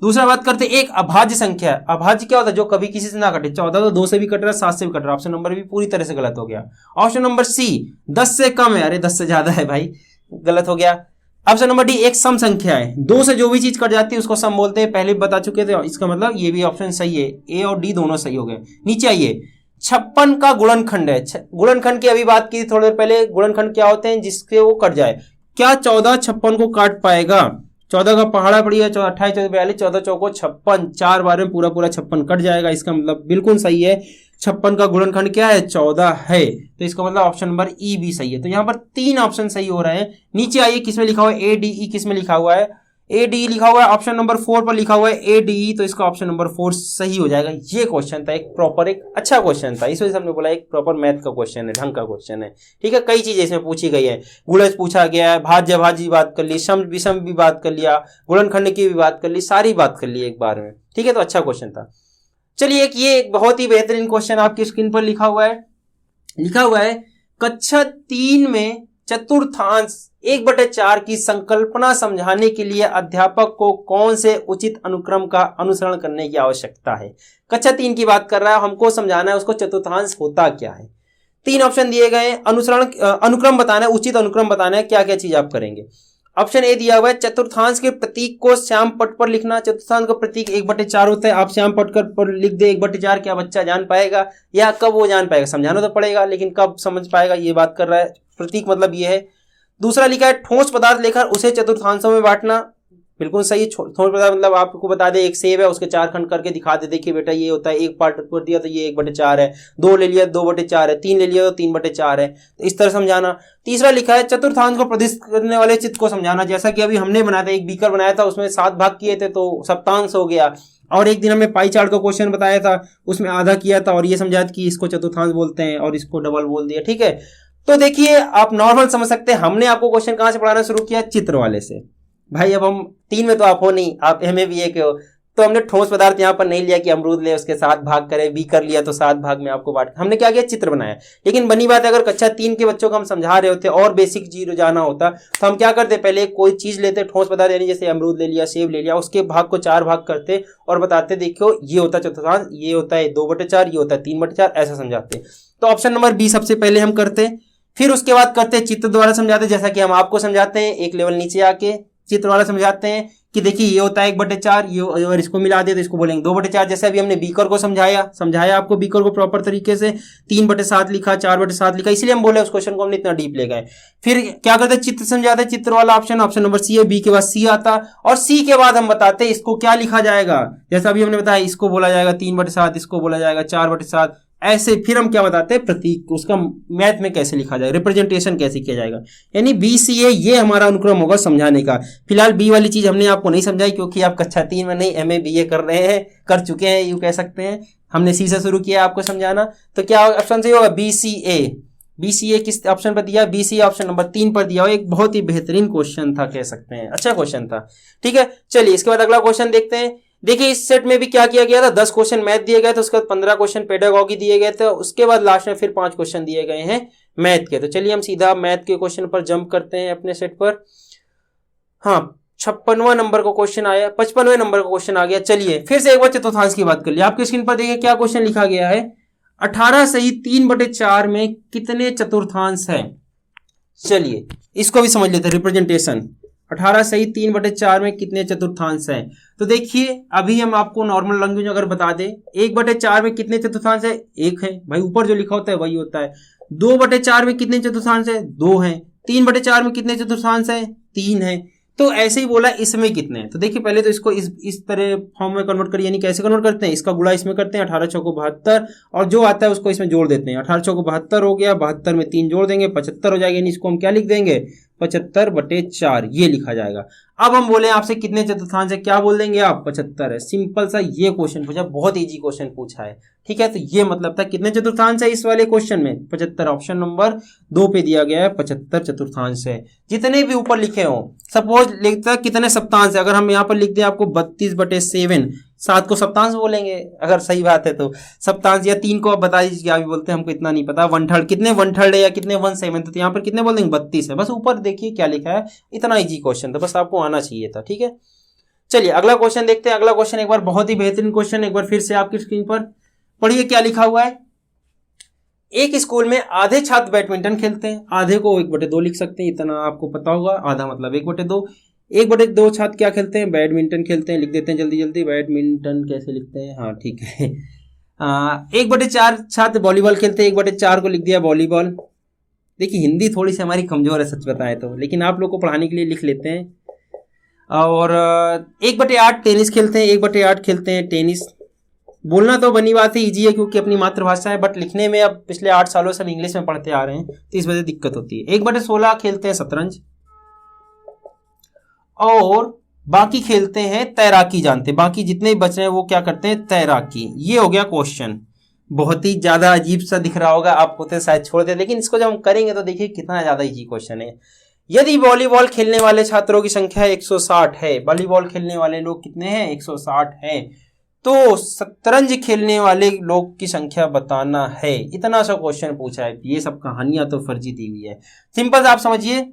दूसरा बात करते हैं, एक अभाज्य संख्या है। अभाज्य क्या होता है? जो कभी किसी से ना कटे। 14 तो 2 से भी कट रहा है, 7 से भी कट रहा है, ऑप्शन नंबर भी पूरी तरह से गलत हो गया। ऑप्शन नंबर सी 10 से कम है, अरे 10 से ज्यादा है भाई, गलत हो गया। ऑप्शन नंबर डी एक सम संख्या है, 2 से जो भी चीज कट जाती है उसको सम बोलते हैं, पहले भी बता चुके थे, इसका मतलब ये भी ऑप्शन सही है, ए और डी दोनों सही हो गए। नीचे आइए, 56 का गुणनखंड है। गुणनखंड की अभी बात की थोड़ी देर पहले, गुणनखंड क्या होते हैं? जिसके वो कट जाए। क्या 14 56 को काट पाएगा? 14 का पहाड़ा पड़ी है, 28 14 42, 14 चौको 56, 4 बार में पूरा 56 कट जाएगा, इसका मतलब बिल्कुल सही है। 56 का गुणनखंड क्या है? 14 है, तो इसका मतलब ऑप्शन नंबर ई भी सही है। तो यहाँ पर 3 ऑप्शन सही हो रहे हैं। नीचे आइए, किसमें लिखा हुआ है? ए डी ई किसमें लिखा हुआ है? ए डी लिखा हुआ है, ऑप्शन नंबर 4 पर लिखा हुआ है ए डी ई, तो इसका ऑप्शन नंबर 4 सही हो जाएगा। ये क्वेश्चन था एक प्रॉपर, एक अच्छा क्वेश्चन था, इस वजह से हमने बोला एक प्रॉपर मैथ का क्वेश्चन है, ढंग का क्वेश्चन है। ठीक है, कई चीजें इसमें पूछी गई है, गुणज पूछा गया है, भाज्य भाजी बात कर ली, सम विषम भी बात कर लिया, गुणनखंड की भी बात कर ली, सारी बात कर ली एक बार में। ठीक है, तो अच्छा क्वेश्चन था। चलिए ये एक बहुत ही बेहतरीन क्वेश्चन आपकी स्क्रीन पर लिखा हुआ है कक्षा 3 में चतुर्थांश 1/4 की संकल्पना समझाने के लिए अध्यापक को कौन से उचित अनुक्रम का अनुसरण करने की आवश्यकता है। कक्षा 3 की बात कर रहा है, हमको समझाना है उसको चतुर्थांश होता क्या है। 3 ऑप्शन दिए गए, अनुक्रम बताना है, उचित अनुक्रम बताना है, क्या क्या चीज आप करेंगे। ऑप्शन ए दिया हुआ है, चतुर्थांश के प्रतीक को श्याम पट पर लिखना। चतुर्थांश का प्रतीक 1/4 होता है, आप श्याम पट पर लिख दे 1/4, क्या बच्चा जान पाएगा? या कब वो जान पाएगा? समझाना तो पड़ेगा, लेकिन कब समझ पाएगा, ये बात कर रहा है। प्रतीक मतलब ये है। दूसरा लिखा है, ठोस पदार्थ लेकर उसे चतुर्थांशों में बांटना। बिल्कुल सही। ठोस पदार्थ मतलब आपको बता दे, एक सेब है, उसके 4 खंड करके दिखा दे, देखिए बेटा ये होता है, एक पार्ट कर दिया तो ये 1/4 है, 2 ले लिया 2/4 है, 3 ले लिया तो 3/4 है, तो इस तरह समझाना। तीसरा लिखा है, चतुर्थांश को प्रदर्शित करने वाले चित्र को समझाना। जैसा कि अभी हमने बनाया था, एक बीकर बनाया था, उसमें 7 भाग किए थे तो सप्तांश हो गया। और एक दिन हमें पाई चार्ट का क्वेश्चन बताया था, उसमें आधा किया था और ये समझाया कि इसको चतुर्थांश बोलते हैं और इसको डबल बोल दिया। ठीक है, तो देखिए आप नॉर्मल समझ सकते हैं। हमने आपको क्वेश्चन कहां से पढ़ाना शुरू किया? चित्र वाले से। भाई अब हम 3 में तो आप हो नहीं, आप एमए बीए के हो, तो हमने ठोस पदार्थ यहाँ पर नहीं लिया कि अमरूद ले उसके 7 भाग करें, बी कर लिया तो 7 भाग में आपको बांट, हमने क्या किया? चित्र बनाया। लेकिन बनी बात है, अगर कक्षा 3 के बच्चों को हम समझा रहे होते और बेसिक चीज जाना होता तो हम क्या करते? पहले कोई चीज लेते ठोस पदार्थ, यानी जैसे अमरूद ले लिया, सेब ले लिया, उसके भाग को 4 भाग करते और बताते देखो ये होता है चतुर्थांश, ये होता है 2/4, ये होता है 3/4, ऐसा समझाते। तो ऑप्शन नंबर बी सबसे पहले हम करते, फिर उसके बाद करते चित्र द्वारा समझाते, जैसा कि हम आपको समझाते हैं। एक लेवल नीचे आके चित्र वाला समझाते हैं कि देखिए ये होता है 1/4, ये अगर इसको मिला दे तो इसको बोलेंगे 2/4। जैसे अभी हमने बीकर को समझाया आपको, बीकर को प्रॉपर तरीके से 3/7 लिखा, 4/7 लिखा, इसलिए हम बोले उस क्वेश्चन को हमने इतना डीप ले गए। फिर क्या करते? चित्र समझाते, चित्र वाला ऑप्शन नंबर सी है, बी के बाद सी आता, और सी के बाद हम बताते इसको क्या लिखा जाएगा। जैसा अभी हमने बताया, इसको बोला जाएगा 3/7, इसको बोला जाएगा 4/7, ऐसे। फिर हम क्या बताते हैं? प्रतीक, उसका मैथ में कैसे लिखा जाएगा, रिप्रेजेंटेशन कैसे किया जाएगा। यानी बी सी ए ये हमारा अनुक्रम होगा समझाने का। फिलहाल बी वाली चीज हमने आपको नहीं समझाई, क्योंकि आप कक्षा 3 में नहीं, एमए बीए कर रहे हैं, कर चुके हैं, यूं कह सकते हैं। हमने सी से शुरू किया आपको समझाना, तो क्या ऑप्शन सही होगा? बी सी ए। बी सी ए किस ऑप्शन पर दिया? B C A option number 3 पर दिया। एक बहुत ही बेहतरीन क्वेश्चन था, कह सकते हैं, अच्छा क्वेश्चन था। ठीक है, चलिए इसके बाद अगला क्वेश्चन देखते हैं। देखिए इस सेट में भी क्या किया गया था, 10 क्वेश्चन मैथ दिए गए थे, उसके बाद 15 क्वेश्चन पेडागॉजी दिए गए थे, उसके बाद लास्ट में फिर 5 क्वेश्चन दिए गए हैं मैथ के। तो चलिए हम सीधा मैथ के क्वेश्चन पर जंप करते हैं अपने सेट पर। हाँ, 56वां नंबर का क्वेश्चन आया, 55वें नंबर का क्वेश्चन आ गया। चलिए फिर से एक बार चतुर्थांश की बात कर लिया। आपकी स्क्रीन पर देखिए क्या क्वेश्चन लिखा गया है, 18 सही 3/4 में कितने चतुर्थांश है। चलिए इसको भी समझ लेते हैं, रिप्रेजेंटेशन। 18 सही 3/4 में कितने चतुर्थांश हैं। तो देखिए अभी हम आपको नॉर्मल लैंग्वेज अगर बता दें, 1/4 में कितने चतुर्थांश है? 1 है भाई, ऊपर जो लिखा होता है वही होता है। 2/4 में कितने चतुर्थांश है? 2 है। 3/4 में कितने चतुर्थांश है? 3 है। तो ऐसे ही बोला इसमें कितने हैं, तो देखिए पहले तो इसको इस तरह फॉर्म में कन्वर्ट करिए, यानी कैसे कन्वर्ट करते हैं, इसका गुणा इसमें करते हैं 18 चौको 72 और जो आता है उसको इसमें जोड़ देते हैं। 18 चौको 72 हो गया, 72 में 3 जोड़ देंगे 75 हो जाएगा, यानी इसको हम क्या लिख देंगे 75/4 ये लिखा जाएगा। अब हम बोले आपसे कितने चतुर्थांश है, क्या बोल देंगे आप 75 है। सिंपल सा ये क्वेश्चन पूछा, बहुत इजी क्वेश्चन पूछा है, ठीक है। तो ये मतलब था कितने चतुर्थांश है इस वाले क्वेश्चन में 75, ऑप्शन नंबर 2 पे दिया गया है 75 चतुर्थांश है। जितने भी ऊपर लिखे हो, सपोज लिखता कितने सप्तांश है, अगर हम यहाँ पर लिख दें आपको 32/7, 7 को सप्तांश बोलेंगे अगर सही बात है तो सप्तांश, या 3 को आप बता दीजिए क्या भी बोलते हैं, हमको इतना नहीं पता। 1/3 कितने 1/3 है या कितने 1/7, तो यहाँ पर कितने बोल देंगे 32 है। बस ऊपर देखिए क्या लिखा है, इतना इजी क्वेश्चन था, बस आपको आना चाहिए था, ठीक है। चलिए अगला क्वेश्चन देखते हैं। अगला क्वेश्चन एक बार बहुत ही बेहतरीन क्वेश्चन, एक बार फिर से आपकी स्क्रीन पर पढ़िए क्या लिखा हुआ है। एक स्कूल में आधे छात्र बैडमिंटन खेलते हैं, आधे को 1/2 लिख सकते हैं, इतना आपको पता होगा, आधा मतलब 1/2। 1/2 छात्र क्या खेलते हैं, बैडमिंटन खेलते हैं, लिख देते हैं जल्दी जल्दी, बैडमिंटन कैसे लिखते हैं, हाँ ठीक है। 1/4 छात्र वॉलीबॉल खेलते हैं, 1/4 को लिख दिया वॉलीबॉल। देखिए हिंदी थोड़ी सी हमारी कमजोर है सच बताएं तो, लेकिन आप लोग को पढ़ाने के लिए लिख लेते हैं। और 1/8 टेनिस खेलते हैं, 1/8 खेलते हैं टेनिस। बोलना तो बनी बात है इजी है क्योंकि अपनी मातृभाषा है, बट लिखने में अब पिछले 8 सालों से हम इंग्लिश में पढ़ते आ रहे हैं तो इस वजह से दिक्कत होती है। 1/16 खेलते हैं शतरंज, और बाकी खेलते हैं तैराकी। जानते हैं बाकी जितने बच रहे हैं वो क्या करते हैं, तैराकी। ये हो गया क्वेश्चन, बहुत ही ज्यादा अजीब सा दिख रहा होगा आपको तो शायद छोड़ दे, लेकिन इसको जब हम करेंगे तो देखिए कितना ज्यादा इजी क्वेश्चन है। यदि वॉलीबॉल खेलने वाले छात्रों की संख्या 160 है, वॉलीबॉल खेलने वाले लोग कितने हैं 160 हैं, तो शतरंज खेलने वाले लोग की संख्या बताना है। इतना सा क्वेश्चन पूछा है, ये सब कहानियां तो फर्जी दी हुई है। सिंपल आप समझिए,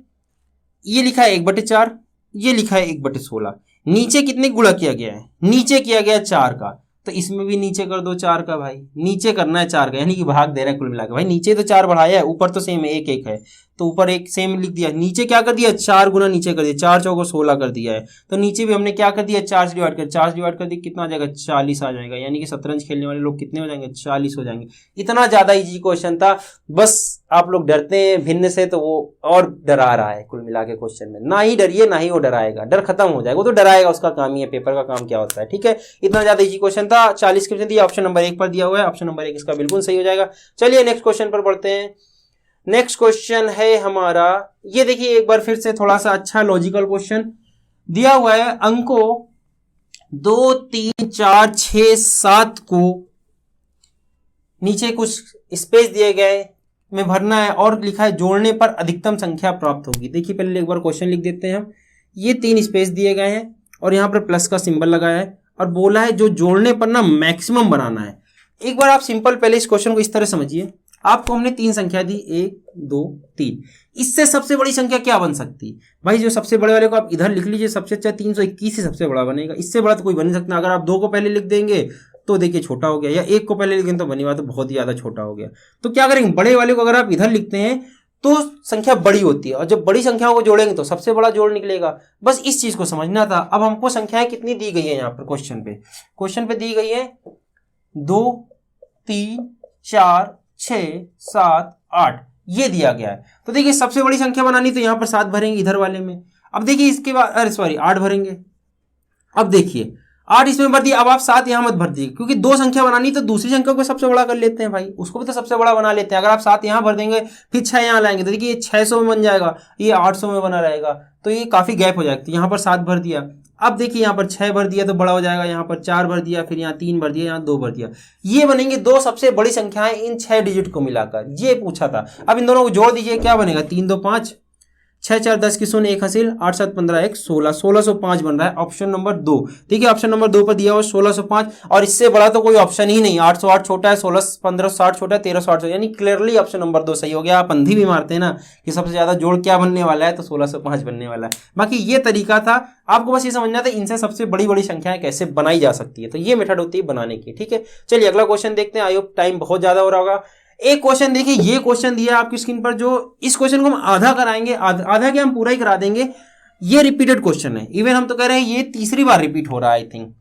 ये लिखा है 1/4, ये लिखा है 1/16, नीचे कितने गुणा किया गया है, नीचे किया गया 4 का, तो इसमें भी नीचे कर दो 4 का भाई, नीचे करना है 4 का, यानी कि भाग दे रहा है कुल मिलाकर। भाई नीचे तो 4 बढ़ाया है, ऊपर तो सेम है 1 है, तो ऊपर एक सेम लिख दिया, नीचे क्या कर दिया 4 गुना नीचे कर दिया, 4 चौको 16 कर दिया है, तो नीचे भी हमने क्या कर दिया 4 डिवाइड कर दिया, कितना आ जाएगा 40 आ जाएगा, यानी कि शतरंज खेलने वाले लोग कितने हो जाएंगे 40 हो जाएंगे। इतना ज्यादा इजी क्वेश्चन था, बस आप लोग डरते हैं भिन्न से तो वो और डरा रहा है कुल मिला के क्वेश्चन में। ना ही डरिए ना ही वो डराएगा, डर खत्म हो जाएगा, वो तो डराएगा, उसका काम ही है, पेपर का काम क्या होता है, ठीक है। इतना ज्यादा इजी क्वेश्चन था, 40 क्वेश्चन दिया, ऑप्शन नंबर 1 पर दिया हुआ है, ऑप्शन नंबर 1 इसका बिल्कुल सही हो जाएगा। चलिए नेक्स्ट क्वेश्चन पर बढ़ते हैं। नेक्स्ट क्वेश्चन है हमारा, ये देखिए एक बार फिर से थोड़ा सा अच्छा लॉजिकल क्वेश्चन दिया हुआ है। अंकों 2 3 4 6 7 को नीचे कुछ स्पेस दिए गए में भरना है और लिखा है जोड़ने पर अधिकतम संख्या प्राप्त होगी। देखिए पहले एक बार क्वेश्चन लिख देते हैं हम। ये 3 स्पेस दिए गए हैं और यहाँ पर प्लस का सिंबल लगाया है और बोला है जो जोड़ने पर ना मैक्सिमम बनाना है। एक बार आप सिंपल पहले इस क्वेश्चन को इस तरह समझिए, आपको हमने 3 संख्या दी 1 2 3, इससे सबसे बड़ी संख्या क्या बन सकती है भाई, जो सबसे बड़े वाले को आप इधर लिख लीजिए, सबसे अच्छा 321 ही सबसे बड़ा बनेगा, इससे बड़ा तो कोई बन नहीं सकता। अगर आप 2 को पहले लिख देंगे तो देखिए छोटा हो गया, या 1 को पहले लिख देंगे तो बनी बात तो बहुत ही ज्यादा छोटा हो गया। तो क्या करेंगे, बड़े वाले को अगर आप इधर लिखते हैं तो संख्या बड़ी होती है, और जब बड़ी संख्याओं को जोड़ेंगे तो सबसे बड़ा जोड़ निकलेगा। बस इस चीज को समझना था। अब हमको संख्याएं कितनी दी गई है यहाँ पर क्वेश्चन पे दी गई है 2 3 4 6 7 8 ये दिया गया है। तो देखिए सबसे बड़ी संख्या बनानी तो यहाँ पर 7 भरेंगे इधर वाले में। अब देखिए इसके बाद 8 भरेंगे। अब देखिए 8 इसमें भर दिया, अब आप 7 यहाँ मत भर दीजिए क्योंकि 2 संख्या बनानी तो दूसरी संख्या को सबसे बड़ा कर लेते हैं भाई, उसको भी तो सबसे बड़ा बना लेते हैं। अगर आप 7 यहाँ भर देंगे फिर 6 यहाँ लाएंगे तो देखिए ये 600 में बन जाएगा, ये 800 में बना रहेगा, तो ये काफी गैप हो जाएगा। तो यहाँ पर 7 भर दिया, अब देखिए यहाँ पर 6 भर दिया तो बड़ा हो जाएगा, यहाँ पर 4 भर दिया, फिर यहाँ 3 भर दिया, यहाँ 2 भर दिया, ये बनेंगे 2 सबसे बड़ी संख्याएं इन 6 डिजिट को मिलाकर। ये पूछा था। अब इन दोनों को जोड़ दीजिए, क्या बनेगा 3 2 5 6 4 10 की 0 1 हासिल 8 7 15 1 16 1605 बन रहा है ऑप्शन नंबर 2। ठीक है, ऑप्शन नंबर 2 पर दिया हुआ 1605 और इससे बड़ा तो कोई ऑप्शन ही नहीं। 808 छोटा है, 16 1560 छोटा है, 1360, यानी क्लियरली ऑप्शन नंबर 2 सही हो गया। आप अंधी भी मारते हैं ना कि सबसे ज्यादा जोड़ क्या बनने वाला है, तो 1605 बनने वाला है। बाकी ये तरीका था, आपको बस ये समझना था इनसे सबसे बड़ी बड़ी संख्याएं कैसे बनाई जा सकती है, तो ये मेथड होती है बनाने की। ठीक है, चलिए अगला क्वेश्चन देखते हैं। आई होप टाइम बहुत ज्यादा हो रहा होगा। एक क्वेश्चन देखिए, ये क्वेश्चन दिया है आपकी स्क्रीन पर, जो इस क्वेश्चन को हम आधा कराएंगे, आधा क्या हम पूरा ही करा देंगे। ये रिपीटेड क्वेश्चन है, इवन हम तो कह रहे हैं ये तीसरी बार रिपीट हो रहा है आई थिंक।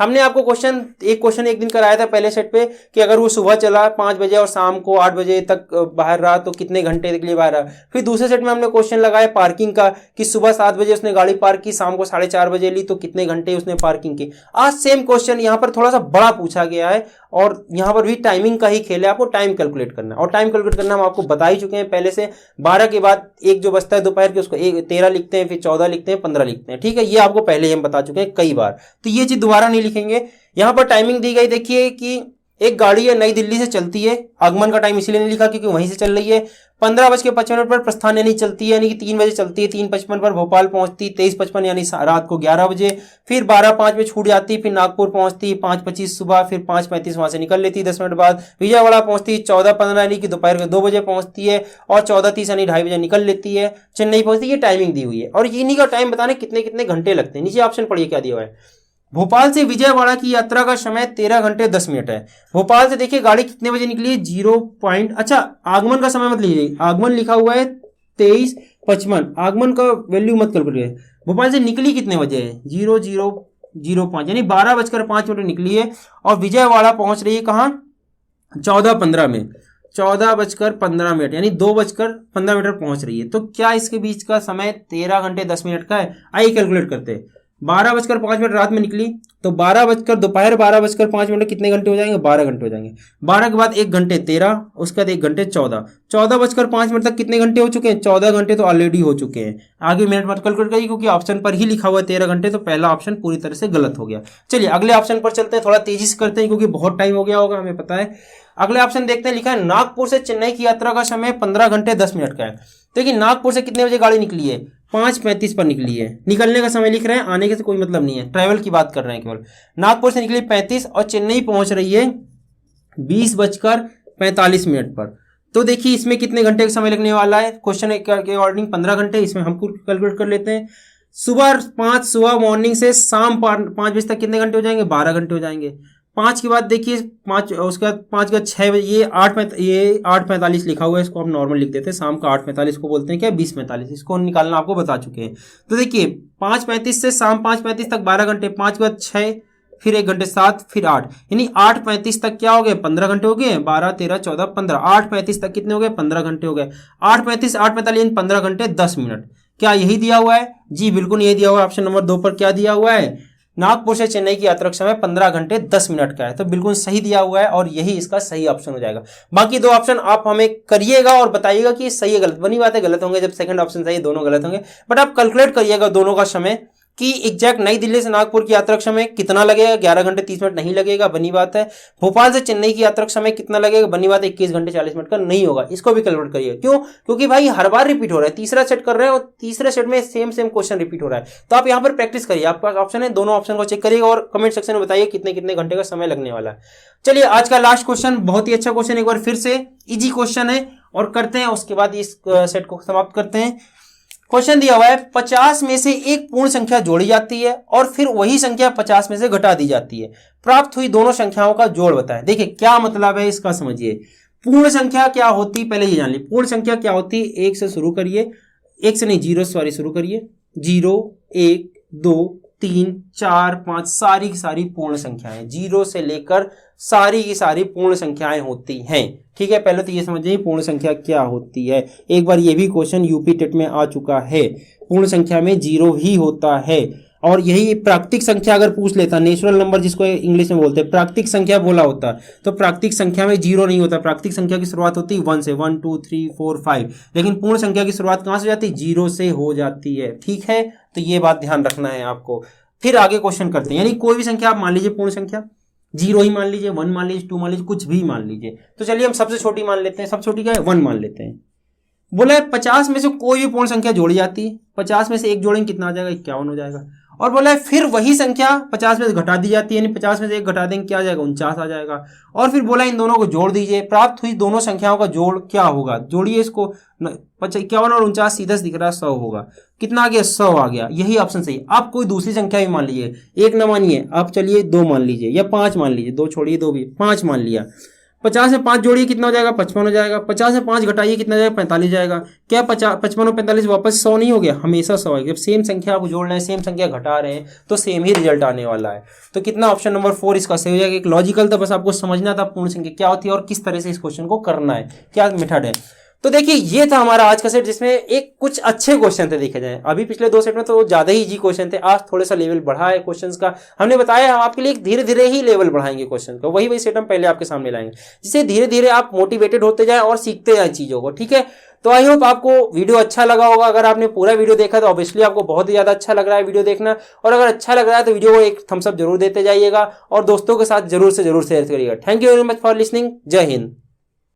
हमने आपको एक क्वेश्चन एक दिन कराया था पहले सेट पे कि अगर वो सुबह चला 5 बजे और शाम को 8 बजे तक बाहर रहा तो कितने घंटे के लिए बाहर रहा। फिर दूसरे सेट में हमने क्वेश्चन लगाया पार्किंग का कि सुबह 7 बजे उसने गाड़ी पार्क की, शाम को 4:30 बजे ली तो कितने घंटे उसने पार्किंग की। आज सेम क्वेश्चन यहाँ पर थोड़ा सा बड़ा पूछा गया है और यहाँ पर भी टाइमिंग का ही खेल है, आपको टाइम कैलकुलेट करना है। और टाइम कैलकुलेट करना हम आपको बता ही चुके हैं पहले से। 12 के बाद एक जो बचता है दोपहर के उसको 13 लिखते हैं, फिर 14 लिखते हैं, 15 लिखते हैं, ठीक है। ये आपको पहले ही हम बता चुके हैं कई बार, तो ये चीज दोबारा नहीं लिखेंगे। यहाँ पर टाइमिंग दी गई, देखिए कि एक गाड़ी है नई दिल्ली से चलती है, आगमन का टाइम इसलिए नहीं लिखा क्योंकि वहीं से चल रही है। 15:55 पर प्रस्थान यानी चलती है, यानी कि 3 बजे चलती है, 3:55 पर भोपाल पहुंचती, 23:55 यानी रात को 11 बजे, फिर 12:05 में छूट जाती, फिर नागपुर पहुंचती 5:25 सुबह, फिर 5:35 वहां से निकल लेती, 10 मिनट बाद विजयवाड़ा पहुंचती, 14:15 यानी कि दोपहर के 2 बजे पहुंचती है, और 14:30 यानी 2:30 बजे निकल लेती है, चेन्नई पहुंचती है। ये टाइमिंग दी हुई है और इन्हीं का टाइम बताने कितने कितने घंटे लगते हैं। नीचे ऑप्शन पढ़िए क्या दिया हुआ है। भोपाल से विजयवाड़ा की यात्रा का समय 13 घंटे 10 मिनट है। भोपाल से देखिए गाड़ी कितने बजे निकली है, 0 पॉइंट, अच्छा आगमन का समय मत लीजिए, आगमन लिखा हुआ है 23:55, आगमन का वैल्यू मत कैलकुलेट। भोपाल से निकली कितने बजे है, 00:05 यानी 12:05 निकली है और विजयवाड़ा पहुंच रही है कहाँ, 14:15 में, 14:15 यानी 2:15 पहुंच रही है। तो क्या इसके बीच का समय 13 घंटे 10 मिनट का है। आइए कैलकुलेट करते हैं। 12:05 रात में निकली तो दोपहर 12:05 कितने घंटे हो जाएंगे, 12 घंटे हो जाएंगे। 12 के बाद 1 घंटे 13, उसके बाद 1 घंटे 14, 14:05 तक कितने घंटे हो चुके हैं, 14 घंटे तो ऑलरेडी हो चुके हैं। आगे मिनट मत कैलकुलेट करिए क्योंकि ऑप्शन पर ही लिखा हुआ है 13 घंटे, तो पहला ऑप्शन पूरी तरह से गलत हो गया। चलिए अगले ऑप्शन पर चलते हैं, थोड़ा तेजी से करते हैं क्योंकि बहुत टाइम हो गया होगा हमें पता है। अगले ऑप्शन देखते हैं, लिखा है नागपुर से चेन्नई की यात्रा का समय 15 घंटे 10 मिनट का है। देखिए नागपुर से कितने बजे गाड़ी निकली है, 5:35 पर निकली है। निकलने का समय लिख रहे हैं, आने के से कोई मतलब नहीं है, ट्रैवल की बात कर रहे हैं केवल। नागपुर से निकली 35 और चेन्नई पहुंच रही है 20:45 पर। तो देखिए इसमें कितने घंटे का समय लगने वाला है, क्वेश्चन के अकॉर्डिंग 15 घंटे, इसमें हम कैलकुलेट कर लेते हैं। सुबह मॉर्निंग से शाम 5 बजे तक कितने घंटे हो जाएंगे, 12 घंटे हो जाएंगे। 5 के बाद देखिए 5, उसके बाद 5 के बाद 6 बजे, ये 8:45 लिखा हुआ है, इसको हम नॉर्मल लिख देते हैं। शाम का 8:45 को बोलते हैं क्या, 20:45, इसको निकालना आपको बता चुके हैं। तो देखिए 5:35 से शाम 5:35 तक 12 घंटे, 5 के बाद 6, फिर 1 घंटे 7, फिर 8, यानी 8:35 तक क्या हो गए, 15 घंटे हो गए, 12, 13, 14, 15, 8:35 तक कितने हो गए, 15 घंटे हो गए। 8:45 यानी 15 घंटे 10 मिनट। क्या यही दिया हुआ है, जी बिल्कुल यही दिया हुआ है। ऑप्शन नंबर 2 पर क्या दिया हुआ है, नागपुर से चेन्नई की यात्रा का समय 15 घंटे 10 मिनट का है, तो बिल्कुल सही दिया हुआ है और यही इसका सही ऑप्शन हो जाएगा। बाकी 2 ऑप्शन आप हमें करिएगा और बताइएगा कि सही है गलत, बनी बात है गलत होंगे, जब सेकंड ऑप्शन सही दोनों गलत होंगे, बट आप कैलकुलेट करिएगा दोनों का समय कि एग्जैक्ट नई दिल्ली से नागपुर की यात्रा का समय कितना लगेगा, 11 घंटे 30 मिनट नहीं लगेगा, बनी बात है। भोपाल से चेन्नई की यात्रा का समय कितना लगेगा, बनी बात है 21 घंटे 40 मिनट का नहीं होगा, इसको भी कैलकुलेट करिए। क्यों, क्योंकि भाई हर बार रिपीट हो रहा है, तीसरा सेट कर रहे हैं और तीसरे सेट में सेम क्वेश्चन रिपीट हो रहा है, तो आप यहाँ पर प्रैक्टिस करिए। आपके पास ऑप्शन है, दोनों ऑप्शन को चेक करिएगा और कमेंट सेक्शन में बताइए कितने कितने घंटे का समय लगने वाला है। चलिए आज का लास्ट क्वेश्चन बहुत ही अच्छा क्वेश्चन, एक बार फिर से इजी क्वेश्चन है और करते हैं, उसके बाद इस सेट को समाप्त करते हैं। क्वेश्चन दिया हुआ है 50 में से एक पूर्ण संख्या जोड़ी जाती है और फिर वही संख्या 50 में से घटा दी जाती है, प्राप्त हुई दोनों संख्याओं का जोड़ बताएं। देखिए क्या मतलब है इसका समझिए। पूर्ण संख्या क्या होती, पहले ये जान ली, पूर्ण संख्या क्या होती, 1 से शुरू करिए, 1 से नहीं 0 से सॉरी शुरू करिए, 0, 1, 2, 3, 4, 5 सारी की सारी पूर्ण संख्याएं, 0 से लेकर सारी की सारी पूर्ण संख्याएं होती हैं। ठीक है, पहले तो ये समझिए पूर्ण संख्या क्या होती है। एक बार ये भी क्वेश्चन यूपी टेट में आ चुका है, पूर्ण संख्या में 0 ही होता है। और यही प्राकृतिक संख्या अगर पूछ लेता, नेचुरल नंबर जिसको इंग्लिश में बोलते हैं, प्राकृतिक संख्या बोला होता तो प्राकृतिक संख्या में 0 नहीं होता। प्राकृतिक संख्या की शुरुआत होती है 1 से, 1, 2, 3, 4, 5, लेकिन पूर्ण संख्या की शुरुआत कहां से जाती है, 0 से हो जाती है। ठीक है, तो ये बात ध्यान रखना है आपको। फिर आगे क्वेश्चन करते हैं, यानी कोई भी संख्या आप मान लीजिए, पूर्ण संख्या 0 ही मान लीजिए, 1 मान लीजिए, 2 मान लीजिए, कुछ भी मान लीजिए। तो चलिए हम सबसे छोटी मान लेते हैं, सबसे छोटी क्या है, 1 मान लेते हैं। बोला है 50 में से कोई भी पूर्ण संख्या जोड़ी जाती है, 50 में से 1 जोड़ेंगे कितना आ जाएगा, 51 हो जाएगा। और बोला है फिर वही संख्या 50 में से घटा दी जाती है, यानी 50 में से 1 घटा देंगे क्या आ जाएगा, 49 आ जाएगा। और फिर बोला इन दोनों को जोड़ दीजिए, प्राप्त हुई दोनों संख्याओं का जोड़ क्या होगा, जोड़िए इसको, 51 और 49 सीधा दिख रहा है 100 होगा, कितना आ गया, 100 आ गया। यही ऑप्शन सही। आप कोई दूसरी संख्या भी मान लीजिए, 1 ना मानिए आप, चलिए 2 मान लीजिए या 5 मान लीजिए, 2 छोड़िए 2 भी, 5 मान लिया। 50 में 5 जोड़िए कितना हो जाएगा, 55 हो जाएगा। 50 में 5 घटाइए कितना जाएगा, 45 जाएगा। क्या 55 और 45 वापस 100 नहीं हो गया, हमेशा 100 है। जब सेम संख्या आप जोड़ रहे हैं, सेम संख्या घटा रहे हैं, तो सेम ही रिजल्ट आने वाला है। तो कितना ऑप्शन नंबर 4 इसका सही हो जाएगा। एक लॉजिकल था, बस आपको समझना था पूर्ण संख्या क्या होती है और किस तरह से इस क्वेश्चन को करना है, क्या मेथड है। तो देखिए ये था हमारा आज का सेट, जिसमें एक कुछ अच्छे क्वेश्चन थे देखे जाए। अभी पिछले 2 सेट में तो ज्यादा ही इजी क्वेश्चन थे, आज थोड़ा सा लेवल बढ़ा है क्वेश्चंस का। हमने बताया हम आपके लिए धीरे धीरे ही लेवल बढ़ाएंगे क्वेश्चन का, वही सेट हम पहले आपके सामने लाएंगे, जिससे धीरे धीरे आप मोटिवेटेड होते जाए और सीखते जाए चीजों को। ठीक है, तो आई होप आपको वीडियो अच्छा लगा होगा। अगर आपने पूरा वीडियो देखा तो ऑब्वियसली आपको बहुत ही ज्यादा अच्छा लग रहा है वीडियो देखना, और अगर अच्छा लग रहा है तो वीडियो को एक थम्स अप जरूर देते जाइएगा और दोस्तों के साथ जरूर से जरूर शेयर करिएगा। Thank you very much for listening. जय हिंद।